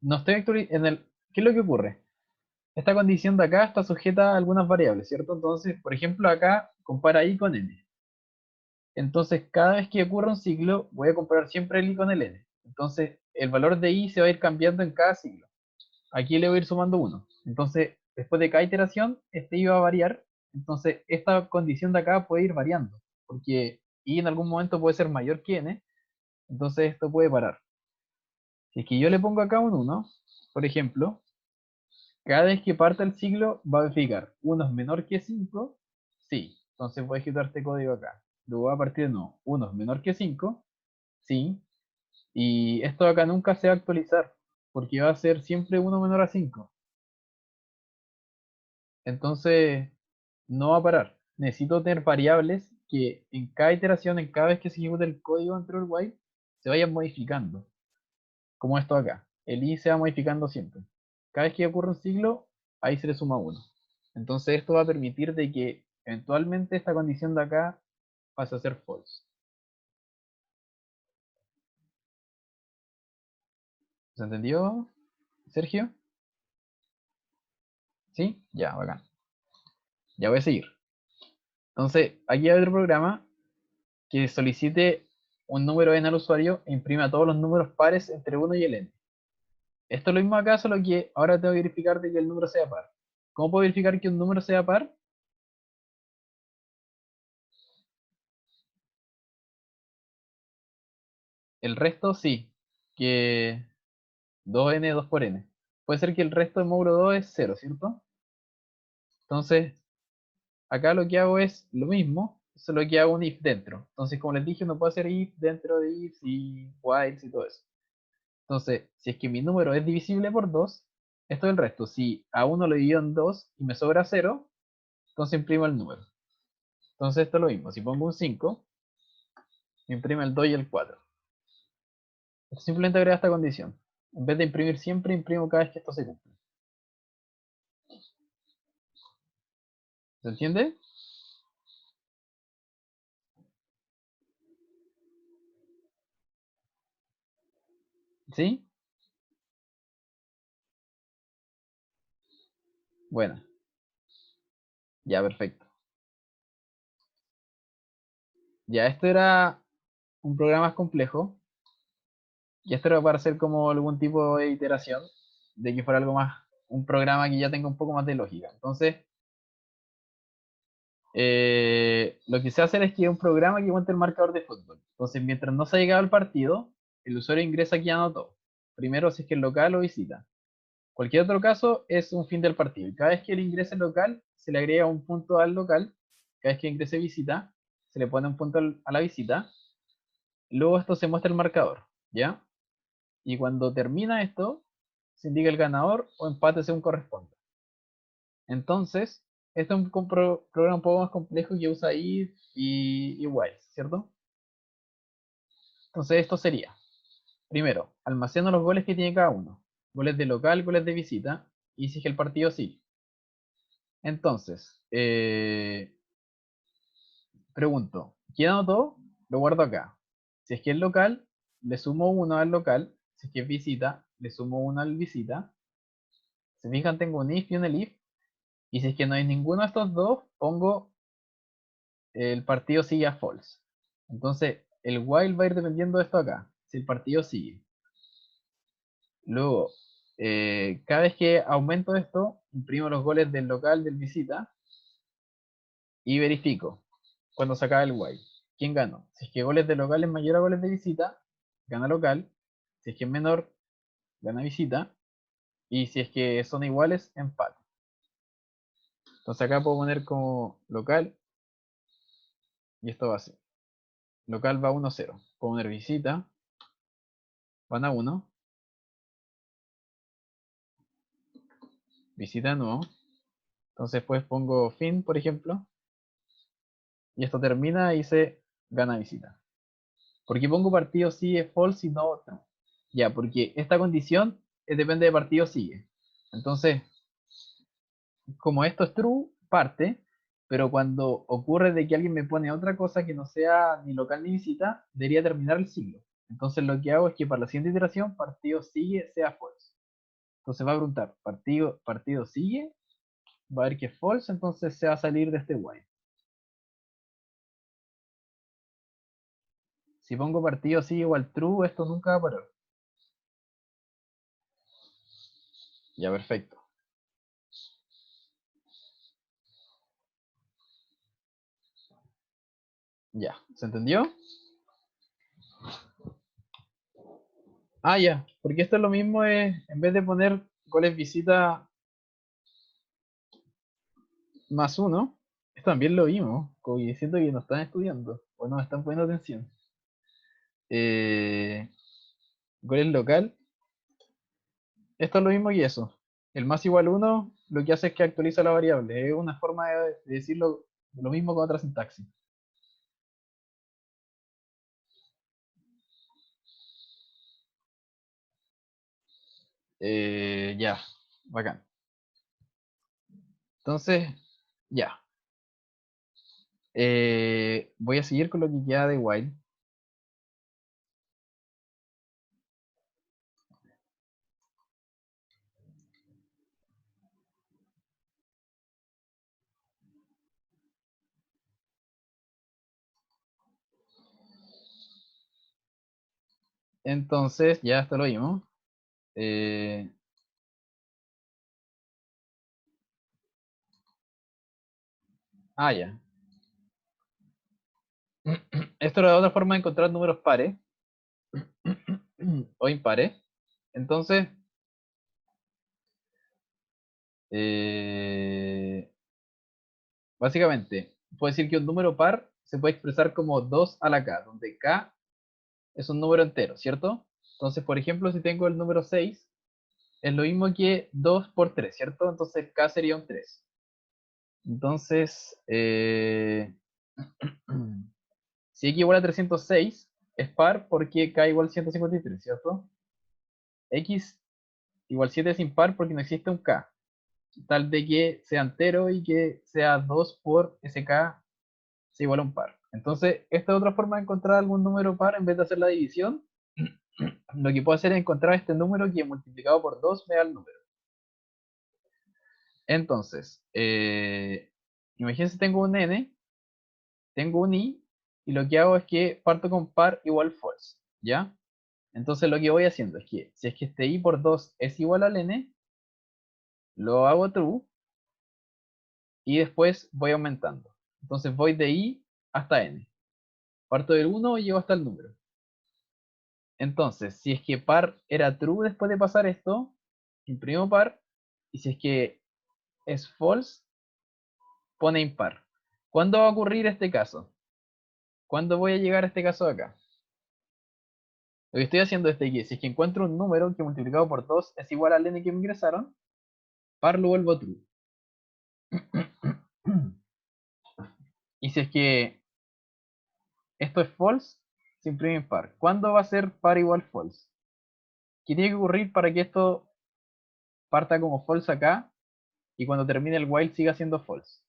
no estoy actualizando. ¿Qué es lo que ocurre? Esta condición de acá está sujeta a algunas variables, ¿cierto? Entonces, por ejemplo, acá compara i con n. Entonces, cada vez que ocurra un ciclo, voy a comparar siempre el i con el n. Entonces, el valor de i se va a ir cambiando en cada ciclo. Aquí le voy a ir sumando 1. Entonces, después de cada iteración, este i va a variar. Entonces, esta condición de acá puede ir variando, porque i en algún momento puede ser mayor que n, entonces esto puede parar. Si es que yo le pongo acá un 1, por ejemplo, cada vez que parta el ciclo va a verificar 1 es menor que 5, sí. Entonces voy a ejecutar este código acá. Luego va a partir de nuevo, 1 es menor que 5, sí. Y esto acá nunca se va a actualizar, porque va a ser siempre 1 menor a 5. Entonces, no va a parar. Necesito tener variables que en cada iteración, en cada vez que se ejecute el código dentro del while, se vayan modificando. Como esto acá. El i se va modificando siempre. Cada vez que ocurre un ciclo, ahí se le suma 1. Entonces esto va a permitir de que eventualmente esta condición de acá pase a ser false. ¿Se entendió, Sergio? ¿Sí? Ya, bacán. Ya voy a seguir. Entonces, aquí hay otro programa que solicite un número n al usuario e imprima todos los números pares entre 1 y el n. Esto es lo mismo acá, solo que ahora tengo que verificar de que el número sea par. ¿Cómo puedo verificar que un número sea par? El resto sí, que 2n, 2 por n. Puede ser que el resto de módulo 2 es 0, ¿cierto? Entonces, acá lo que hago es lo mismo, solo que hago un if dentro. Entonces, como les dije, no puedo hacer if dentro de if y whiles y todo eso. Entonces, si es que mi número es divisible por 2, esto es el resto. Si a 1 lo divido en 2 y me sobra 0, entonces imprimo el número. Entonces esto es lo mismo. Si pongo un 5, me imprime el 2 y el 4. Simplemente agrega esta condición. En vez de imprimir siempre, imprimo cada vez que esto se cumple. ¿Se entiende? ¿Sí? Bueno, ya perfecto. Ya esto era un programa más complejo. Y esto era para hacer como algún tipo de iteración, de que fuera algo más, un programa que ya tenga un poco más de lógica. Entonces, lo que se hace es que es un programa que cuenta el marcador de fútbol. Entonces, mientras no se ha llegado al partido, el usuario ingresa aquí a anotó. Primero si es que es local o visita. Cualquier otro caso es un fin del partido. Y cada vez que él ingrese local, se le agrega un punto al local. Cada vez que ingrese visita, se le pone un punto a la visita. Luego esto se muestra el marcador, ¿ya? Y cuando termina esto, se indica el ganador o empate según corresponda. Entonces, este es un programa un poco más complejo que usa if y while, ¿cierto? Entonces esto sería, primero, almaceno los goles que tiene cada uno. Goles de local, goles de visita, y si es que el partido sigue. Entonces, pregunto, ¿quién anotó? Lo guardo acá. Si es que es local, le sumo 1 al local. Si es que es visita, le sumo 1 al visita. Se fijan, tengo un if y un elif. Y si es que no hay ninguno de estos dos, pongo el partido sigue a false. Entonces, el while va a ir dependiendo de esto acá. Si el partido sigue. Luego, cada vez que aumento esto, imprimo los goles del local, del visita. Y verifico cuando se acaba el while. ¿Quién ganó? Si es que goles de local es mayor a goles de visita, gana local. Si es que es menor, gana visita. Y si es que son iguales, empate. Entonces acá puedo poner como local. Y esto va así. Local va 1-0. Puedo poner visita. Van a 1. Visita de nuevo. Entonces pues pongo fin, por ejemplo. Y esto termina y se gana visita. ¿Por qué pongo partido sigue false y no true? Ya, porque esta condición depende de partido sigue. Entonces, como esto es true, parte, pero cuando ocurre de que alguien me pone otra cosa que no sea ni local ni visita, debería terminar el ciclo. Entonces lo que hago es que para la siguiente iteración, partido sigue sea false. Entonces va a preguntar, partido sigue, va a ver que es false, entonces se va a salir de este while. Si pongo partido sigue igual true, esto nunca va a parar. Ya, perfecto. Ya, ¿se entendió? Ah, ya, porque esto es lo mismo, en vez de poner goles visita más uno, esto también lo vimos, como que siento que no están estudiando, o no están poniendo atención. Eh, goles local, esto es lo mismo que eso. El más igual 1 lo que hace es que actualiza la variable, es una forma de decirlo lo mismo con otra sintaxis. Ya, bacán. Entonces, ya. Voy a seguir con lo que queda de while. Entonces, ya esto lo vimos. Eh, ya. Esto era otra forma de encontrar números pares o impares. Entonces, eh, básicamente, puedo decir que un número par se puede expresar como 2 a la k, donde k es un número entero, ¿cierto? Entonces, por ejemplo, si tengo el número 6, es lo mismo que 2 por 3, ¿cierto? Entonces k sería un 3. Entonces, si x igual a 306, es par porque k igual a 153, ¿cierto? X igual 7 es impar porque no existe un k, tal de que sea entero y que sea 2 por ese k sea igual a un par. Entonces, esta es otra forma de encontrar algún número par en vez de hacer la división. Lo que puedo hacer es encontrar este número que multiplicado por 2 me da el número. Entonces, imagínense tengo un n, tengo un i, y lo que hago es que parto con par igual false, ¿ya? Entonces lo que voy haciendo es que si es que este i por 2 es igual al n, lo hago true, y después voy aumentando. Entonces voy de i hasta n. Parto del 1 y llego hasta el número. Entonces, si es que par era true después de pasar esto, imprimo par, y si es que es false, pone impar. ¿Cuándo va a ocurrir este caso? ¿Cuándo voy a llegar a este caso de acá? Lo que estoy haciendo es que si es que encuentro un número que multiplicado por 2 es igual al n que me ingresaron, par lo vuelvo true. Y si es que esto es false, se imprime par. ¿Cuándo va a ser par igual false? ¿Qué tiene que ocurrir para que esto parta como false acá y cuando termine el while siga siendo false?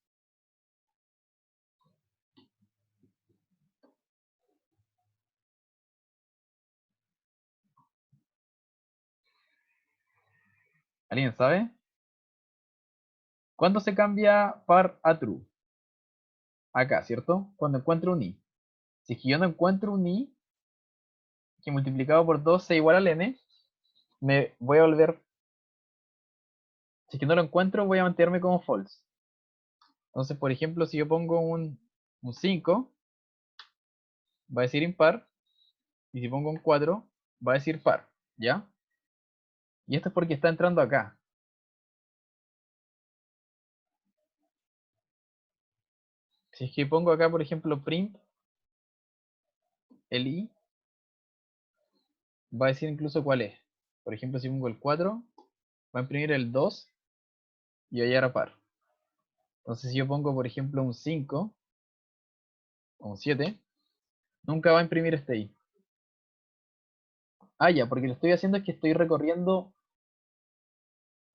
¿Alguien sabe? ¿Cuándo se cambia par a true? Acá, ¿cierto? Cuando encuentro un i. Si es que yo no encuentro un i que multiplicado por 2 sea igual al n, me voy a volver. Si es que no lo encuentro, voy a mantenerme como false. Entonces, por ejemplo, si yo pongo un 5, va a decir impar. Y si pongo un 4, va a decir par. ¿Ya? Y esto es porque está entrando acá. Si es que pongo acá, por ejemplo, print, el i, va a decir incluso cuál es. Por ejemplo, si pongo el 4, va a imprimir el 2 y va a llegar a par. Entonces, si yo pongo, por ejemplo, un 5 o un 7, nunca va a imprimir este i. Ah, ya, porque lo estoy haciendo es que estoy recorriendo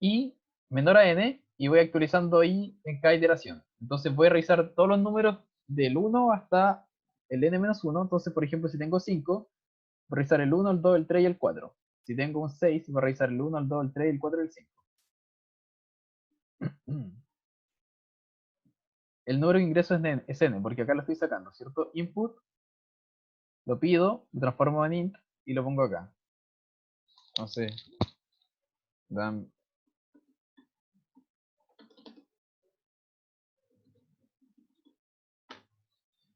i menor a n y voy actualizando i en cada iteración. Entonces voy a revisar todos los números del 1 hasta el n-1. Entonces, por ejemplo, si tengo 5, voy a revisar el 1, el 2, el 3 y el 4. Si tengo un 6, voy a revisar el 1, el 2, el 3, el 4 y el 5. El número de ingresos es n, porque acá lo estoy sacando, ¿cierto? Input, lo pido, lo transformo en int y lo pongo acá. Entonces, dan.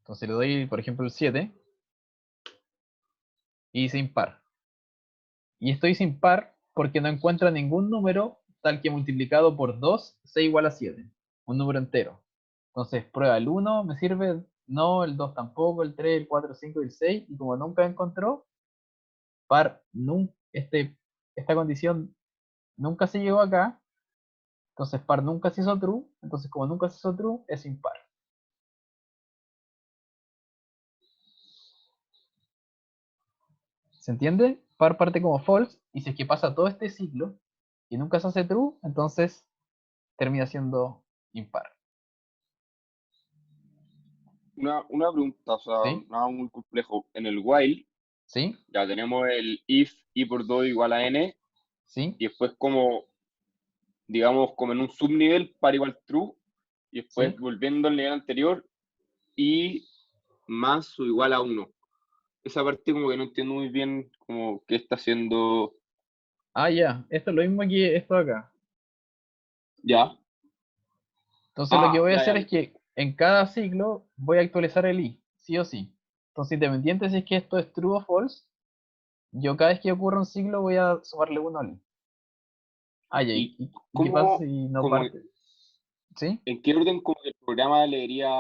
Entonces le doy, por ejemplo, el 7 y dice impar. Y estoy sin par porque no encuentro ningún número tal que multiplicado por 2 sea igual a 7. Un número entero. Entonces prueba el 1, me sirve, no, el 2 tampoco, el 3, el 4, el 5 y el 6. Y como nunca encontró, par, esta condición nunca se llegó acá. Entonces par nunca se hizo true. Entonces como nunca se hizo true, es impar. ¿Se entiende? Par parte como false. Y si es que pasa todo este ciclo y nunca se hace true, entonces termina siendo impar. Una pregunta, o sea, ¿Sí? nada muy complejo. En el while ¿Sí? ya tenemos el if i por 2 igual a n, ¿Sí? y después como, digamos, como en un subnivel par igual true, y después ¿Sí? volviendo al nivel anterior, i más o igual a 1. Esa parte como que no entiendo muy bien como qué está haciendo. Ah, ya. Esto es lo mismo que esto de acá. Ya. Entonces lo que Ah, voy a ya, hacer ya. es que en cada ciclo voy a actualizar el i, sí o sí. Entonces, independiente si es que esto es true o false, yo cada vez que ocurra un ciclo voy a sumarle uno al i. Ah, ya. ¿Y ¿Y qué pasa cómo, si no como, parte? ¿Sí? en qué orden como que el programa leería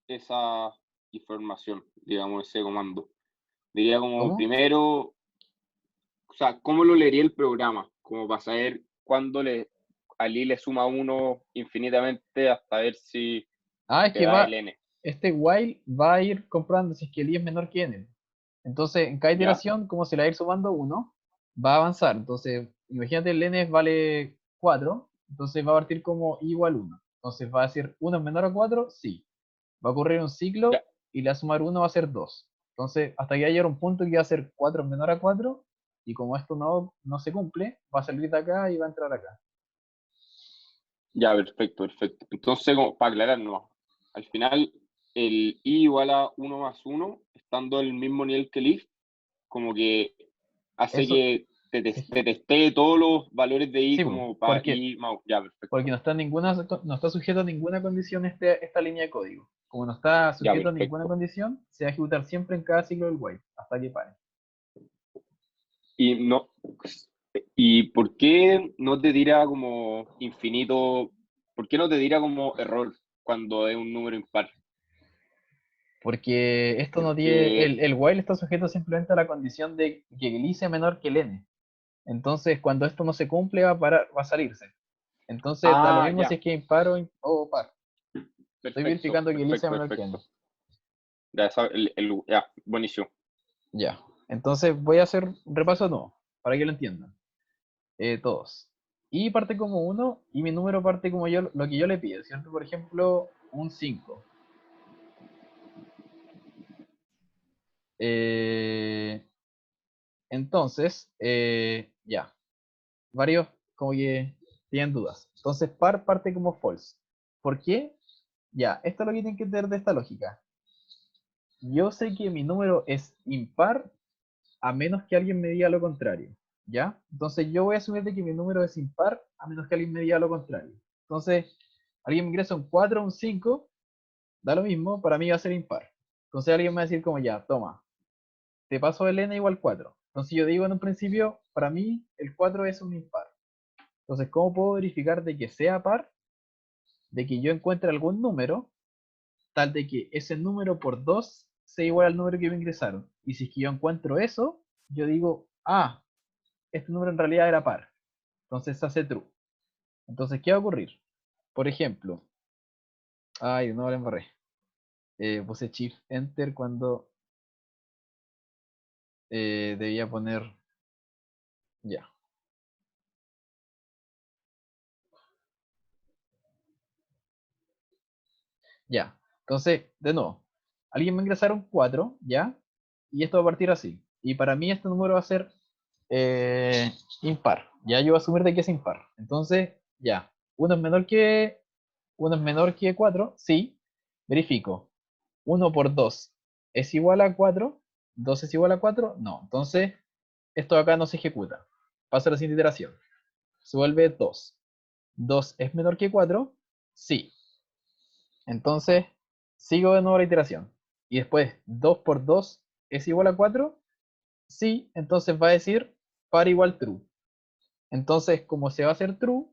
esa información, digamos, ese comando? Diría como ¿Cómo? primero, o sea, ¿cómo lo leería el programa? Como para saber cuándo al i le suma 1 infinitamente hasta ver si Ah, es te que da el n. este while va a ir comprobando si es que el i es menor que n. Entonces, en cada ¿Ya? iteración, como se le va a ir sumando 1, va a avanzar. Entonces, imagínate el n vale 4, entonces va a partir como i igual 1. Entonces va a decir 1 es menor a 4, sí. Va a ocurrir un Ya, ciclo y le va a sumar 1 va a ser 2. Entonces, hasta que va a llegar un punto que va a ser 4 es menor a 4, y como esto no se cumple, va a salir de acá y va a entrar acá. ya, perfecto, perfecto. Entonces, como para aclararnos, al final el i igual a 1 más 1, estando en el mismo nivel que el if, como que hace Eso, que sí, te testee todos los valores de i sí, po, como para porque i más. Ya, porque perfecto. no está sujeto a ninguna condición esta línea de código. Como no está Ya, sujeto a ninguna perfecto. condición, se va a ejecutar siempre en cada ciclo del while, hasta que pare. Y no, ¿y por qué no te tira como infinito? ¿Por qué no te tira como error cuando es un número impar? Porque esto no tiene, Porque, el while está sujeto simplemente a la condición de que el i sea menor que el n. Entonces, cuando esto no se cumple, va a parar, va a salirse. Entonces, da lo mismo si ya, es que impar o par. Estoy perfecto, verificando que el i sea perfecto, menor que n. perfecto. Ya, ya, buenísimo. Ya. Entonces, voy a hacer un repaso nuevo, para que lo entiendan. Todos. Y parte como uno y mi número parte como yo, lo que yo le pido, ¿cierto? Por ejemplo, un 5. Eh, entonces, ya, varios como que tienen dudas. Entonces, par parte como false. ¿Por qué? Ya, esto es lo que tienen que entender de esta lógica. Yo sé que mi número es impar a menos que alguien me diga lo contrario. ¿Ya? Entonces yo voy a asumir de que mi número es impar a menos que alguien me diga lo contrario. Entonces, alguien me ingresa un 4 o un 5, da lo mismo, para mí va a ser impar. Entonces alguien me va a decir como ya, toma, te paso el n igual 4. Entonces yo digo en un principio, para mí el 4 es un impar. Entonces, ¿cómo puedo verificar de que sea par? De que yo encuentre algún número, tal de que ese número por 2 sea igual al número que me ingresaron. Y si es que yo encuentro eso, yo digo, ah, este número en realidad era par. Entonces se hace true. Entonces, ¿qué va a ocurrir? Por ejemplo, ay, no la embarré. Puse Shift Enter cuando debía poner ya. Ya. Entonces, de nuevo, alguien me ingresaron 4, ¿ya? Y esto va a partir así. Y para mí este número va a ser impar. Ya yo voy a asumir de que es impar. Entonces, ya. Uno es menor que 4, sí. Verifico. 1 por 2 es igual a 4. 2 es igual a 4, no. Entonces, esto acá no se ejecuta. Pasa a la siguiente iteración. Se vuelve 2. 2 es menor que 4, sí. Entonces, sigo de nuevo la iteración. Y después, 2 por 2 es igual a 4, sí. Entonces va a decir par igual true. Entonces, como se va a hacer true,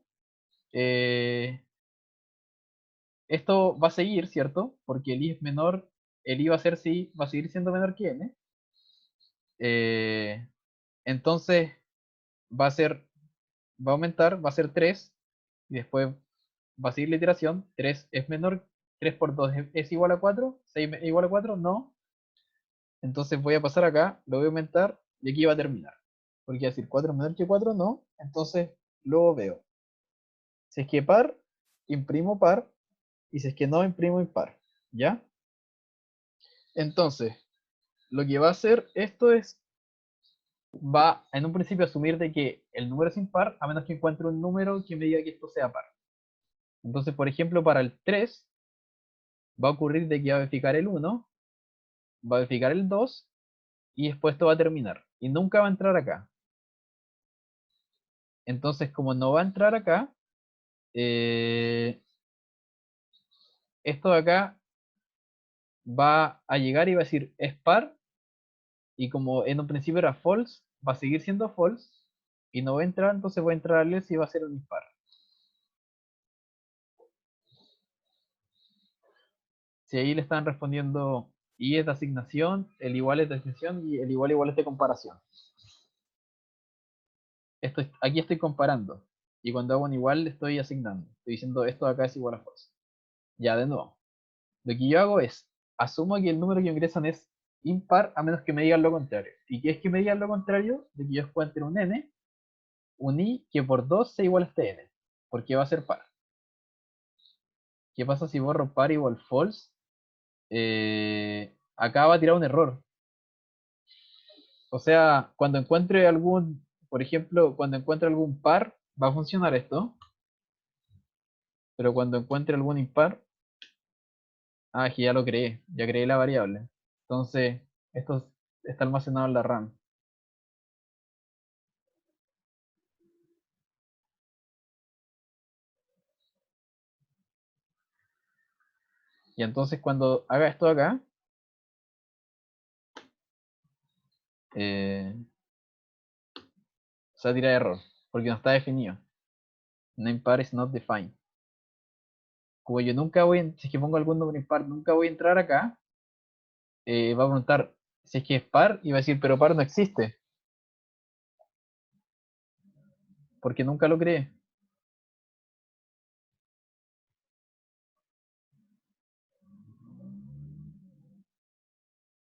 esto va a seguir, ¿cierto? Porque el i es menor, el i va a ser sí, va a seguir siendo menor que n. Entonces, va a ser, va a aumentar, va a ser 3, y después va a seguir la iteración. 3 es menor, 3 por 2 es igual a 4, 6 es igual a 4, no. Entonces voy a pasar acá, lo voy a aumentar, y aquí va a terminar. Porque va a decir 4 es menor que 4, no. Entonces, luego veo. Si es que par, imprimo par, y si es que no, imprimo impar, ¿ya? Entonces, lo que va a hacer esto es, va en un principio a asumir de que el número es impar, a menos que encuentre un número que me diga que esto sea par. Entonces, por ejemplo, para el 3, va a ocurrir de que va a verificar el 1, va a verificar el 2, y después esto va a terminar. Y nunca va a entrar acá. Entonces, como no va a entrar acá, esto de acá va a llegar y va a decir es par, y como en un principio era false, va a seguir siendo false, y no va a entrar, entonces voy a entrar al else y va a ser un impar. Si ahí le están respondiendo y es de asignación, el igual es de asignación y el igual es de comparación. Aquí estoy comparando, y cuando hago un igual le estoy asignando. Estoy diciendo esto de acá es igual a false. Ya, de nuevo. Lo que yo hago es, asumo que el número que ingresan es impar a menos que me digan lo contrario. ¿Y qué es que me digan lo contrario? De que yo encuentre un n, un i que por 2 sea igual a este n, porque va a ser par. ¿Qué pasa si borro par igual false? Acá va a tirar un error. O sea, cuando encuentre algún, por ejemplo, cuando encuentre algún par, va a funcionar esto. Pero cuando encuentre algún impar, es que ya lo creé, ya creé la variable. Entonces, esto está almacenado en la RAM. Y entonces cuando haga esto acá, se va a tirar error, porque no está definido. Namepar is not defined. Como yo nunca voy, si es que pongo algún número impar, nunca voy a entrar acá, va a preguntar si es que es par, y va a decir, pero par no existe. Porque nunca lo creé.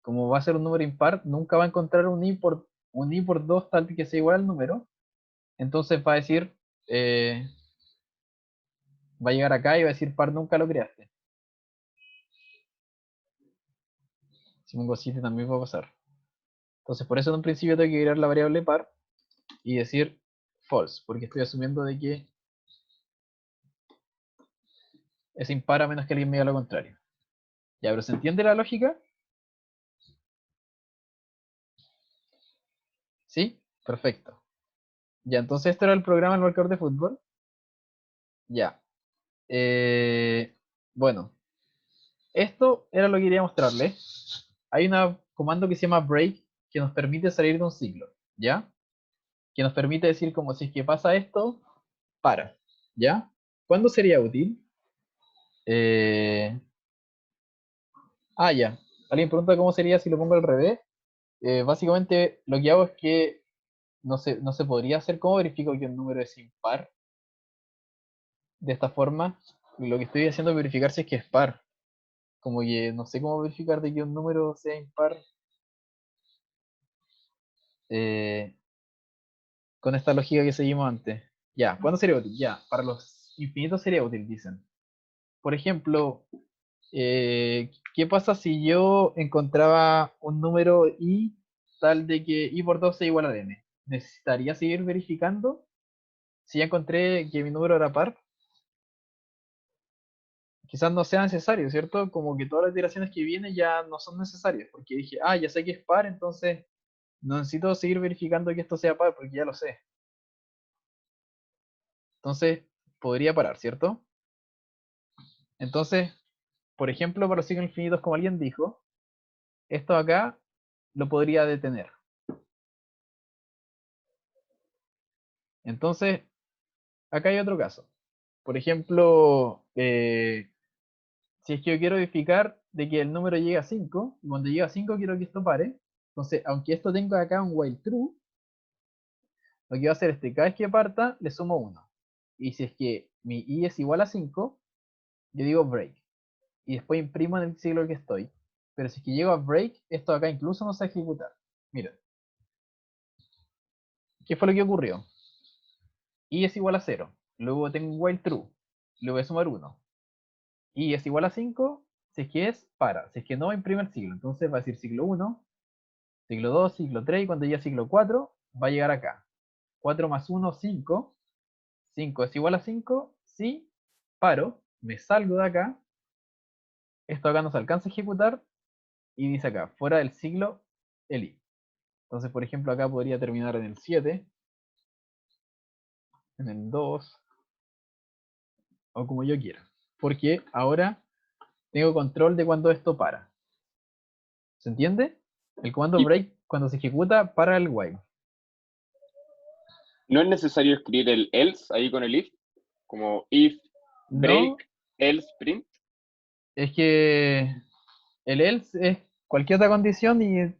Como va a ser un número impar, nunca va a encontrar un i por 2 tal que sea igual al número. Entonces va a decir, va a llegar acá y va a decir par nunca lo creaste. Si pongo 7 también va a pasar. Entonces por eso en un principio tengo que crear la variable par y decir false, porque estoy asumiendo de que es impar a menos que alguien me diga lo contrario. Ya, pero ¿se entiende la lógica? ¿Sí? Perfecto. Ya, entonces esto era el programa del marcador de fútbol. Ya. Bueno, esto era lo que quería mostrarle. Hay un comando que se llama break que nos permite salir de un ciclo, ¿ya? Que nos permite decir como si es que pasa esto, para, ¿ya? ¿Cuándo sería útil? Ya. Alguien pregunta cómo sería si lo pongo al revés. Básicamente lo que hago es que no se podría hacer cómo verifico que un número es impar de esta forma. Lo que estoy haciendo es verificar si es que es par. Como que no sé cómo verificar de que un número sea impar eh, con esta lógica que seguimos antes. Ya, ¿cuándo sería útil? Ya, para los infinitos sería útil, dicen. Por ejemplo, ¿qué pasa si yo encontraba un número i tal de que i por 2 sea igual a n? ¿Necesitaría seguir verificando? Si ya encontré que mi número era par, quizás no sea necesario, ¿cierto? Como que todas las iteraciones que vienen ya no son necesarias, porque dije, ya sé que es par, entonces no necesito seguir verificando que esto sea par, porque ya lo sé. Entonces, podría parar, ¿cierto? Entonces, por ejemplo, para los ciclos infinitos, como alguien dijo, esto acá lo podría detener. Entonces, acá hay otro caso. Por ejemplo, si es que yo quiero verificar de que el número llega a 5, y cuando llega a 5 quiero que esto pare, entonces, aunque esto tenga acá un while true, lo que voy a hacer es que cada vez que parta, le sumo 1. Y si es que mi i es igual a 5, yo digo break. Y después imprimo en el siglo que estoy. Pero si es que llego a break, esto acá incluso no se va a ejecutar. Miren. ¿Qué fue lo que ocurrió? I es igual a 0. Luego tengo un while true. Le voy a sumar 1. I es igual a 5. Si es que es, para. Si es que no, imprime el siglo. Entonces va a decir siglo 1, siglo 2, siglo 3. Y cuando llegue a siglo 4, va a llegar acá. 4 más 1, 5. 5 es igual a 5. Sí, paro. Me salgo de acá. Esto acá no se alcanza a ejecutar. Y dice acá, fuera del siglo, el i. Entonces, por ejemplo, acá podría terminar en el 7, en el 2, o como yo quiera. Porque ahora tengo control de cuando esto para. ¿Se entiende? El comando Y break, cuando se ejecuta, para el while. no es necesario escribir el else ahí con el if, como if, break, No, else, print. es que el else es cualquier otra condición y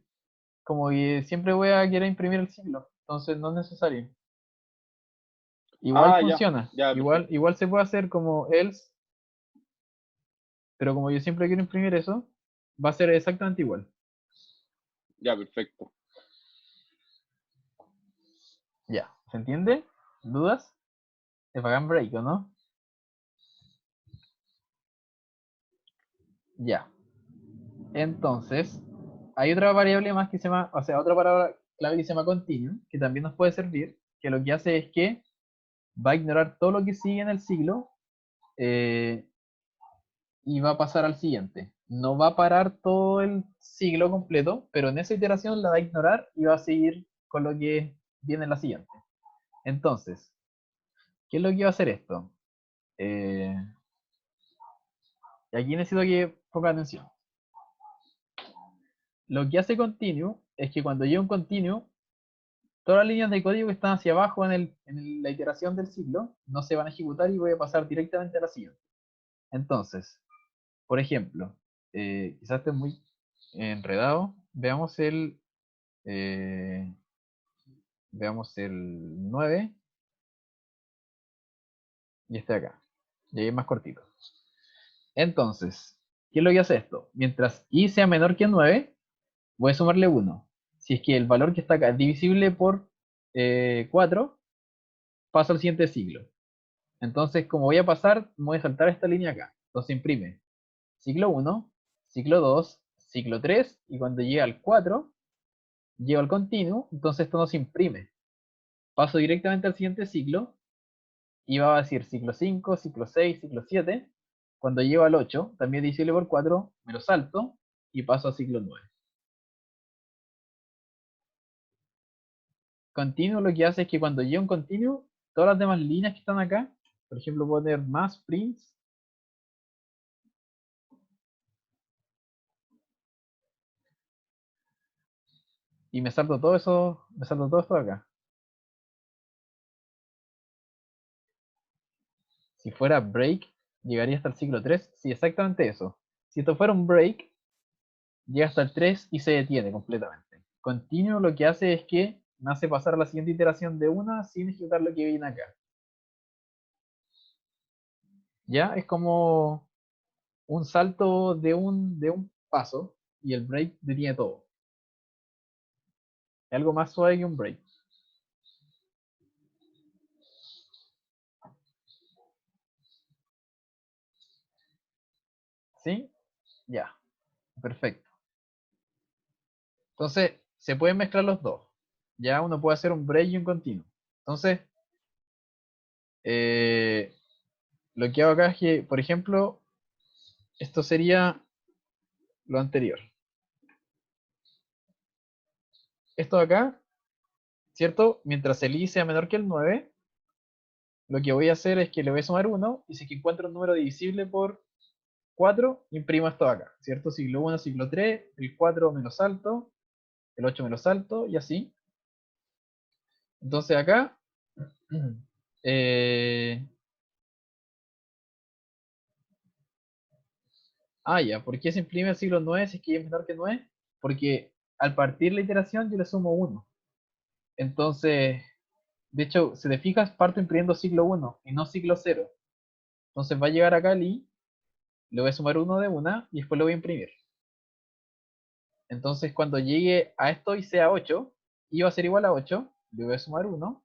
como que siempre voy a querer imprimir el siglo. Entonces no es necesario. Igual Ah, ya, funciona. ya, perfecto. Igual se puede hacer como else, pero como yo siempre quiero imprimir eso, va a ser exactamente igual. Ya, perfecto. Ya, ¿se entiende? ¿Dudas? Es bacán break, ¿o no? Ya. Entonces, hay otra variable más que se llama, o sea, otra palabra clave que se llama continue, que también nos puede servir, que lo que hace es que va a ignorar todo lo que sigue en el siglo y va a pasar al siguiente. No va a parar todo el siglo completo, pero en esa iteración la va a ignorar y va a seguir con lo que viene en la siguiente. Entonces, ¿qué es lo que va a hacer esto? Y aquí necesito que ponga atención. Lo que hace continue es que cuando llega un continue, todas las líneas de código que están hacia abajo en la iteración del siglo no se van a ejecutar y voy a pasar directamente a la siguiente. Entonces, por ejemplo, quizás esté muy enredado. Eh, veamos el 9 y este de acá. Y ahí es más cortito. Entonces, ¿qué es lo que hace esto? Mientras i sea menor que 9, voy a sumarle 1. Si es que el valor que está acá es divisible por 4, paso al siguiente siglo. Entonces, como voy a pasar, voy a saltar esta línea acá. Entonces imprime siglo 1, siglo 2, siglo 3, y cuando llega al 4, llego al continuo, entonces esto no se imprime. Paso directamente al siguiente siglo, y va a decir siglo 5, siglo 6, siglo 7. Cuando llego al 8, también divisible por 4, me lo salto, y paso a siglo 9. Continuo lo que hace es que cuando llega un continuo, todas las demás líneas que están acá, por ejemplo, puedo tener más prints, y me salto todo eso, me salto todo esto de acá. Si fuera break, llegaría hasta el siglo 3. Sí, exactamente eso. Si esto fuera un break, llega hasta el 3 y se detiene completamente. Continuo lo que hace es que me hace pasar a la siguiente iteración de una sin ejecutar lo que viene acá. Ya es como un salto de un paso y el break detiene todo. Es algo más suave que un break. ¿Sí? Ya. Perfecto. Entonces, se pueden mezclar los dos. Ya uno puede hacer un break y un continuo. Entonces, lo que hago acá es que, por ejemplo, esto sería lo anterior. Esto de acá, ¿cierto? Mientras el i sea menor que el 9, lo que voy a hacer es que le voy a sumar 1, y si es que encuentro un número divisible por 4, imprimo esto de acá, ¿cierto? Siglo 1, siglo 3, el 4 me lo salto, el 8 me lo salto, y así. Entonces acá Eh, ya, ¿por qué se imprime el siglo 9 si es que y es menor que 9? Porque al partir la iteración yo le sumo 1. Entonces, de hecho, si te fijas, parto imprimiendo siglo 1 y no siglo 0. Entonces va a llegar acá el i, le voy a sumar 1 de una y después lo voy a imprimir. Entonces cuando llegue a esto y sea 8, i va a ser igual a 8, le voy a sumar 1,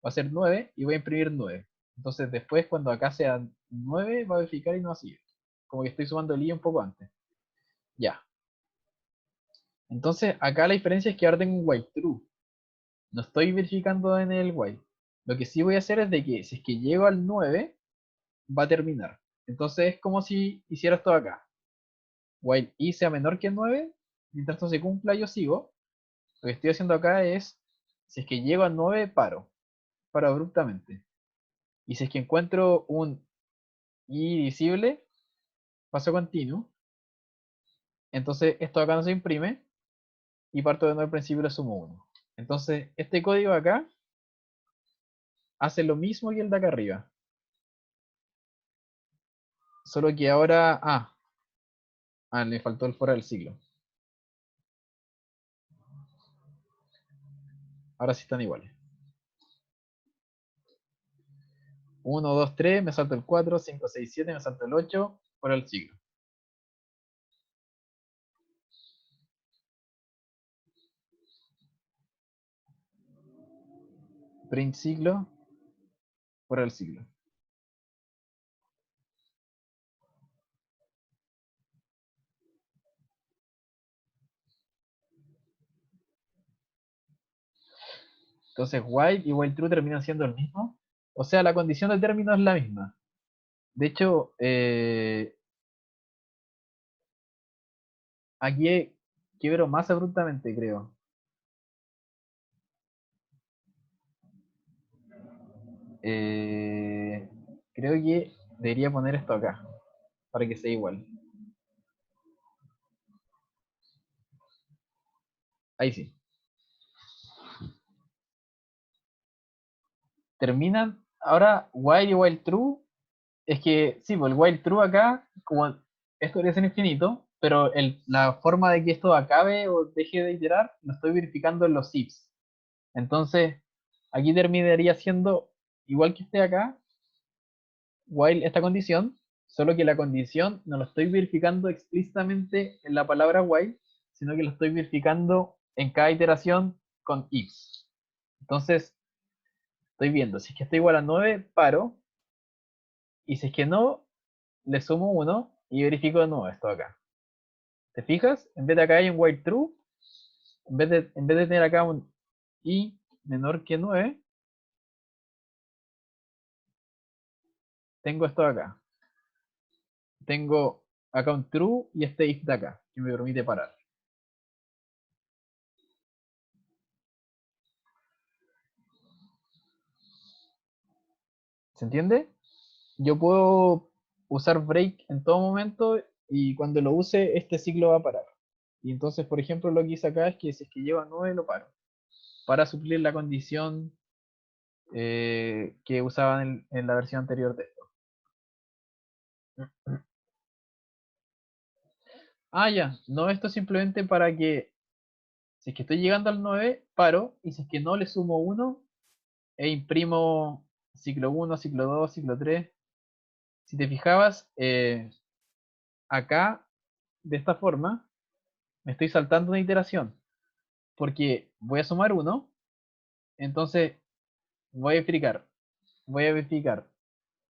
va a ser 9 y voy a imprimir 9. Entonces después cuando acá sea 9 va a verificar y no va a seguir. Como que estoy sumando el i un poco antes. Ya. Entonces acá la diferencia es que ahora tengo un while true. No estoy verificando en el while. Lo que sí voy a hacer es de que si es que llego al 9, va a terminar. Entonces es como si hiciera esto acá. While i sea menor que 9, mientras esto se cumpla yo sigo. Lo que estoy haciendo acá es, si es que llego a 9, paro abruptamente. Y si es que encuentro un i visible, paso continuo. Entonces esto acá no se imprime y parto de nuevo al principio y le sumo 1. Entonces este código acá hace lo mismo que el de acá arriba. Solo que ahora, le faltó el fuera del siglo. Ahora sí están iguales. 1, 2, 3, me salto el 4, 5, 6, 7, me salto el 8, fuera del siglo. Print siglo, fuera del siglo. Entonces while y while true terminan siendo el mismo. O sea, la condición de término es la misma. De hecho, aquí quiebro más abruptamente, creo. Creo que debería poner esto acá, para que sea igual. Ahí sí. Terminan, ahora while y while true, es que, sí, pues el while true acá, como esto debería ser infinito, pero la forma de que esto acabe o deje de iterar, lo estoy verificando en los ifs. Entonces, aquí terminaría siendo igual que esté acá, while esta condición, solo que la condición no lo estoy verificando explícitamente en la palabra while, sino que lo estoy verificando en cada iteración con ifs. Entonces, estoy viendo, si es que está igual a 9, paro, y si es que no, le sumo 1 y verifico de nuevo esto acá. ¿Te fijas? En vez de acá hay un while true, en vez de tener acá un i menor que 9, tengo esto acá. Tengo acá un true y este if de acá, que me permite parar. ¿Se entiende? Yo puedo usar break en todo momento y cuando lo use, este ciclo va a parar. Y entonces, por ejemplo, lo que hice acá es que si es que lleva 9, lo paro. Para suplir la condición que usaban en la versión anterior de esto. Ya. No, esto es simplemente para que si es que estoy llegando al 9, paro. Y si es que no, le sumo 1 e imprimo ciclo 1, ciclo 2, ciclo 3. Si te fijabas, acá, de esta forma, me estoy saltando una iteración. Porque voy a sumar 1, entonces voy a verificar. Voy a verificar.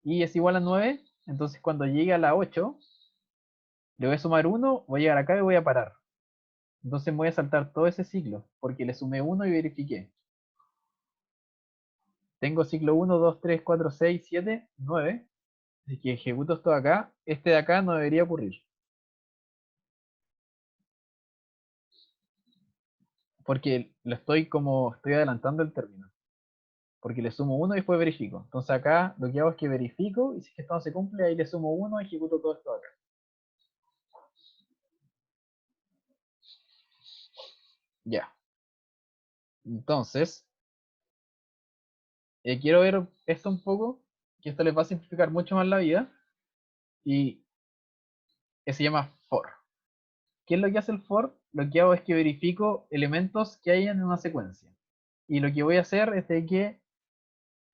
Y es igual a 9, entonces cuando llegue a la 8, le voy a sumar 1, voy a llegar acá y voy a parar. Entonces voy a saltar todo ese ciclo, porque le sumé 1 y verifiqué. Tengo ciclo 1, 2, 3, 4, 6, 7, 9. Así que ejecuto esto acá. Este de acá no debería ocurrir. Porque estoy adelantando el término. Porque le sumo 1 y después verifico. Entonces acá lo que hago es que verifico y si es que esto no se cumple, ahí le sumo 1 y ejecuto todo esto acá. Ya. Entonces, quiero ver esto un poco, que esto les va a simplificar mucho más la vida, y que se llama for. ¿Qué es lo que hace el for? Lo que hago es que verifico elementos que hay en una secuencia. Y lo que voy a hacer es de que,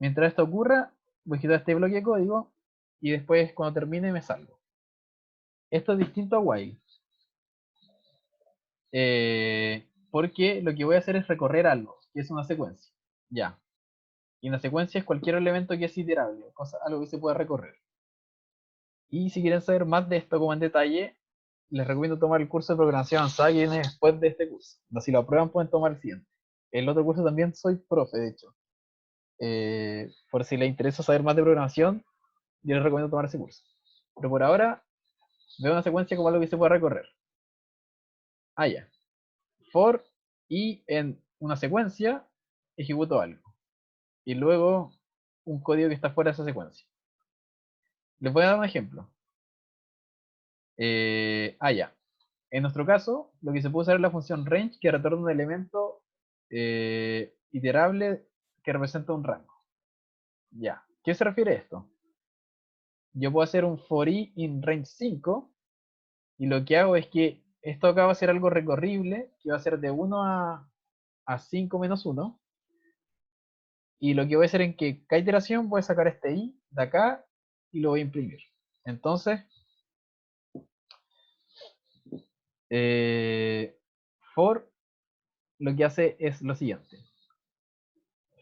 mientras esto ocurra, voy a quitar este bloque de código, y después cuando termine me salgo. Esto es distinto a while. Porque lo que voy a hacer es recorrer algo, que es una secuencia. Ya. Y una secuencia es cualquier elemento que es iterable, algo que se pueda recorrer. Y si quieren saber más de esto como en detalle, les recomiendo tomar el curso de programación avanzada que viene después de este curso. Si lo aprueban pueden tomar el siguiente. El otro curso también soy profe, de hecho. Por si les interesa saber más de programación, yo les recomiendo tomar ese curso. Pero por ahora, veo una secuencia como algo que se puede recorrer. Ah, ya. For y en una secuencia ejecuto algo. Y luego un código que está fuera de esa secuencia. Les voy a dar un ejemplo. Ya. En nuestro caso, lo que se puede usar es la función range que retorna un elemento iterable que representa un rango. Ya. ¿Qué se refiere a esto? Yo puedo hacer un for i in range 5 y lo que hago es que esto acá va a ser algo recorrible que va a ser de 1 a 5 menos 1. Y lo que voy a hacer es que cada iteración voy a sacar este i de acá y lo voy a imprimir. Entonces, for lo que hace es lo siguiente.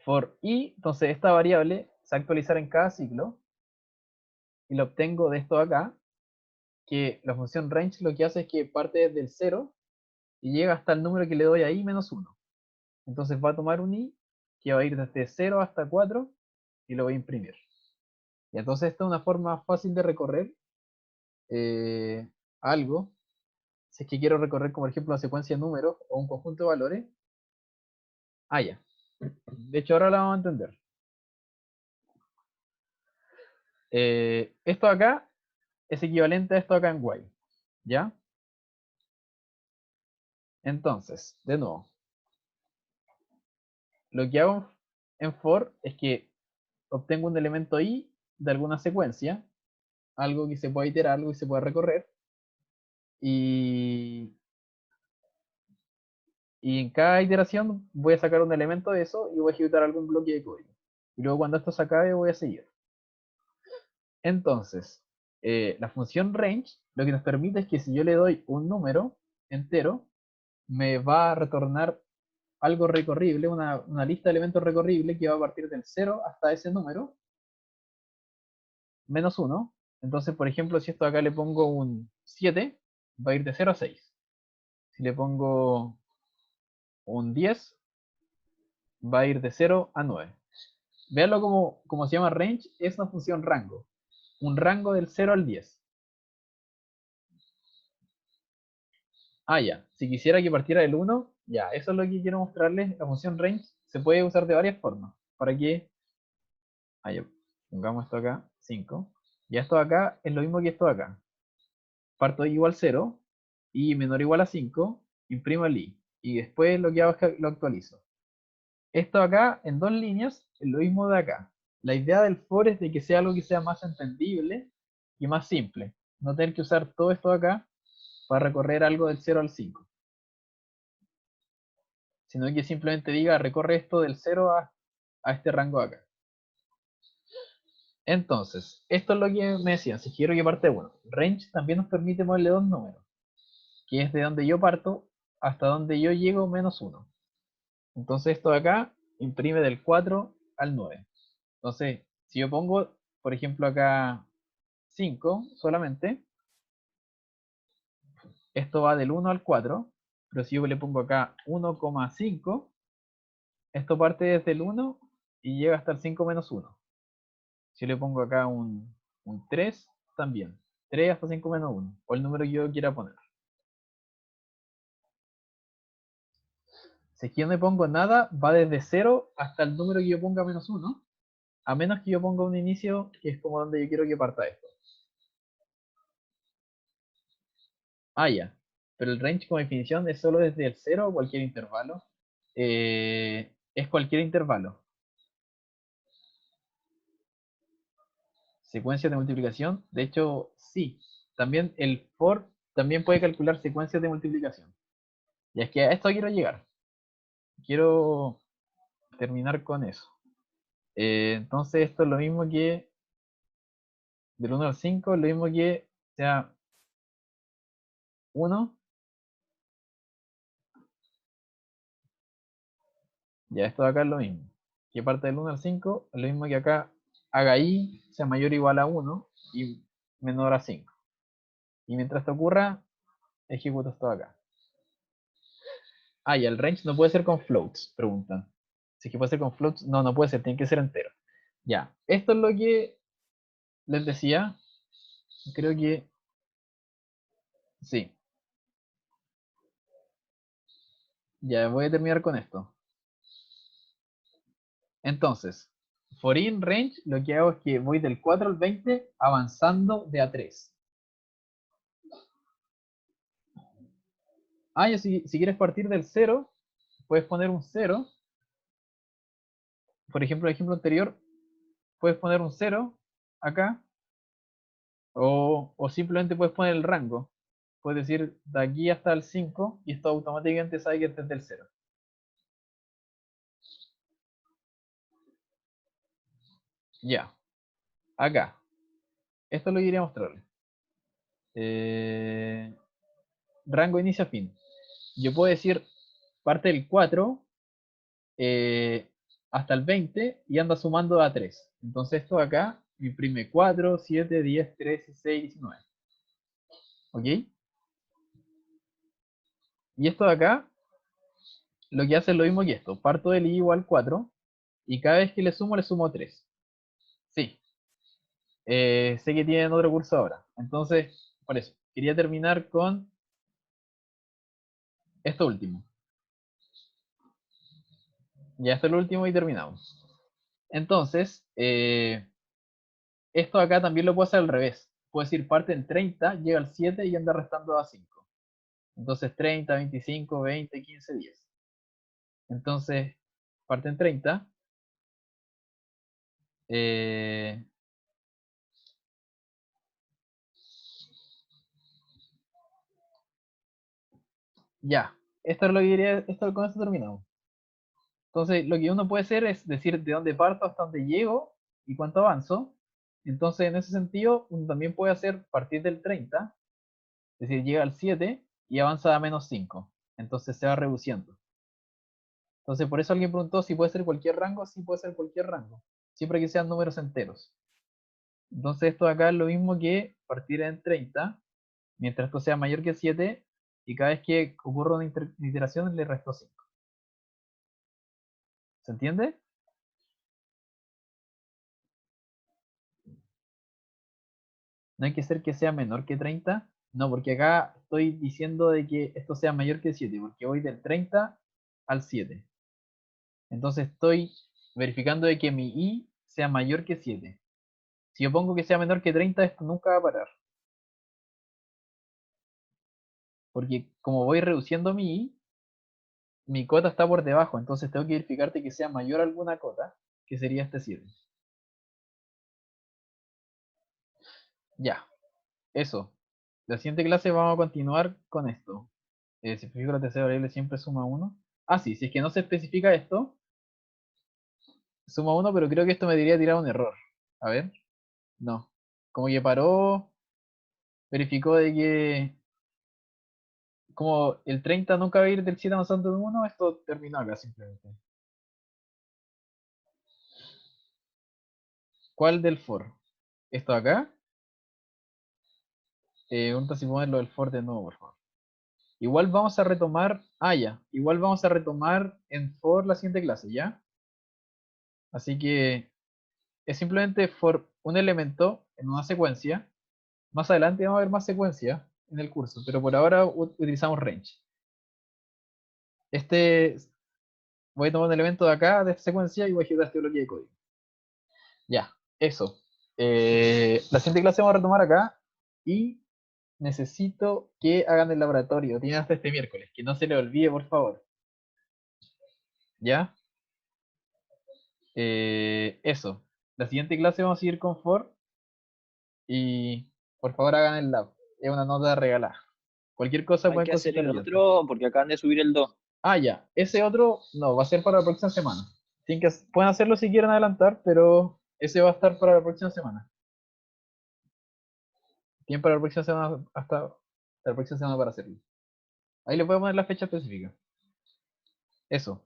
For i, entonces esta variable se va a actualizar en cada ciclo y lo obtengo de esto de acá, que la función range lo que hace es que parte desde el 0 y llega hasta el número que le doy ahí menos 1. Entonces va a tomar un i que va a ir desde 0 hasta 4 y lo voy a imprimir. Y entonces esta es una forma fácil de recorrer algo. Si es que quiero recorrer, como por ejemplo, una secuencia de números o un conjunto de valores. Ya. De hecho, ahora la vamos a entender. Esto acá es equivalente a esto acá en while. ¿Ya? Entonces, de nuevo, lo que hago en for es que obtengo un elemento i de alguna secuencia, algo que se pueda iterar, algo que se pueda recorrer, y en cada iteración voy a sacar un elemento de eso y voy a ejecutar algún bloque de código. Y luego cuando esto se acabe voy a seguir. Entonces, la función range lo que nos permite es que si yo le doy un número entero, me va a retornar algo recorrible, una lista de elementos recorribles que va a partir del 0 hasta ese número, menos 1. Entonces, por ejemplo, si esto acá le pongo un 7, va a ir de 0 a 6. Si le pongo un 10, va a ir de 0 a 9. Veanlo como se llama range, es una función rango. Un rango del 0 al 10. Ya. Si quisiera que partiera del 1, ya, eso es lo que quiero mostrarles. La función range se puede usar de varias formas. Para que, ya, pongamos esto acá, 5. Y esto acá es lo mismo que esto acá. Parto i igual 0, i menor o igual a 5, imprimo el i. Y después lo que hago es que lo actualizo. Esto acá, en 2 líneas, es lo mismo de acá. La idea del for es de que sea algo que sea más entendible y más simple. No tener que usar todo esto de acá para recorrer algo del 0 al 5. Sino que simplemente diga, recorre esto del 0 a este rango de acá. Entonces, esto es lo que me decían, si quiero que parte 1. Range también nos permite moverle 2 números, que es de donde yo parto hasta donde yo llego menos 1. Entonces esto de acá imprime del 4 al 9. Entonces, si yo pongo, por ejemplo, acá 5 solamente, esto va del 1 al 4, pero si yo le pongo acá 1,5, esto parte desde el 1 y llega hasta el 5 menos 1. Si le pongo acá un 3, también. 3 hasta 5 menos 1, o el número que yo quiera poner. Si es que yo no pongo nada, va desde 0 hasta el número que yo ponga menos 1, a menos que yo ponga un inicio que es como donde yo quiero que parta esto. Ya. Pero el range como definición es solo desde el 0 o cualquier intervalo. Es cualquier intervalo. secuencias de multiplicación. De hecho, sí. También el for también puede calcular secuencias de multiplicación. Y es que a esto quiero llegar. Quiero terminar con eso. Entonces esto es lo mismo que del 1 al 5, lo mismo que sea 1. Ya esto de acá es lo mismo. Que parte del 1 al 5 es lo mismo que acá haga i sea mayor o igual a 1 y menor a 5. Y mientras esto ocurra, ejecuto esto de acá. Ah, y el range no puede ser con floats, preguntan. Si es que puede ser con floats, no, no puede ser, tiene que ser entero. Ya, esto es lo que les decía. Creo que sí. Ya voy a terminar con esto. Entonces, for in range, lo que hago es que voy del 4 al 20 avanzando de a 3. Ah, y si quieres partir del 0, puedes poner un 0. Por ejemplo, el ejemplo anterior, puedes poner un 0 acá. O simplemente puedes poner el rango. Puedes decir de aquí hasta el 5 y esto automáticamente sabe que este es del 0. Ya. Acá. Esto es lo que quería mostrarles. Rango inicio a fin. Yo puedo decir parte del 4 hasta el 20 y anda sumando a 3. Entonces esto de acá me imprime 4, 7, 10, 13, 6, 19. ¿Ok? Y esto de acá lo que hace es lo mismo que esto. Parto del i igual 4 y cada vez que le sumo 3. Sí. Sé que tienen otro curso ahora. Entonces, por eso, quería terminar con esto último. Ya esto es lo último y terminamos. Entonces, esto acá también lo puedo hacer al revés. Puedo decir parte en 30, llega al 7 y anda restando a 5. Entonces 30, 25, 20, 15, 10. Entonces, parte en 30. Ya, esto es lo que quería, con esto terminamos. Entonces, lo que uno puede hacer es decir de dónde parto hasta dónde llego y cuánto avanzo. Entonces, en ese sentido, uno también puede hacer partir del 30, es decir, llega al 7 y avanza a menos 5. Entonces se va reduciendo. Entonces, por eso alguien preguntó si puede ser cualquier rango. Sí puede ser cualquier rango, siempre que sean números enteros. Entonces, esto de acá es lo mismo que partir en 30, mientras esto sea mayor que 7, y cada vez que ocurra una iteración le resto 5. ¿Se entiende? No hay que ser que sea menor que 30. No, porque acá estoy diciendo de que esto sea mayor que 7, porque voy del 30 al 7. Entonces estoy verificando de que mi i sea mayor que 7. Si yo pongo que sea menor que 30, esto nunca va a parar. Porque como voy reduciendo mi i, mi cota está por debajo, entonces tengo que verificarte que sea mayor a alguna cota, que sería este 7. Ya, eso. La siguiente clase vamos a continuar con esto. Si especifico la tercera variable siempre suma 1. Ah, sí, si es que no se especifica esto, suma 1, pero creo que esto me debería tirar un error. A ver, no. Como que paró, verificó de que como el 30 nunca va a ir del 7 avanzando en 1, esto terminó acá simplemente. ¿Cuál del for? ¿Esto de acá? Si ponerlo del for de nuevo, por favor. Igual vamos a retomar, ya. Igual vamos a retomar en for la siguiente clase, ¿ya? Así que es simplemente for un elemento en una secuencia. Más adelante vamos a ver más secuencias en el curso, pero por ahora utilizamos range. Voy a tomar un elemento de acá, de esta secuencia, y voy a ejecutar este bloque de código. Ya, eso. La siguiente clase vamos a retomar acá y necesito que hagan el laboratorio. Tienen hasta este miércoles, que no se le olvide, por favor. ¿Ya? Eso. La siguiente clase vamos a seguir con for y por favor hagan el lab. Es una nota regalada. Cualquier cosa Hay pueden que hacer el consultar. otro porque acaban de subir el 2. Ah, ya. Ese otro no, va a ser para la próxima semana. Pueden hacerlo si quieren adelantar, pero ese va a estar para la próxima semana. Tienen para la próxima semana hasta la próxima semana para hacerlo. Ahí les voy a poner la fecha específica. Eso.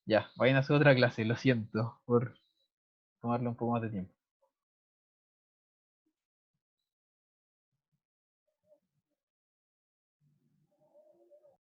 Ya, vayan a hacer otra clase, lo siento por tomarle un poco más de tiempo.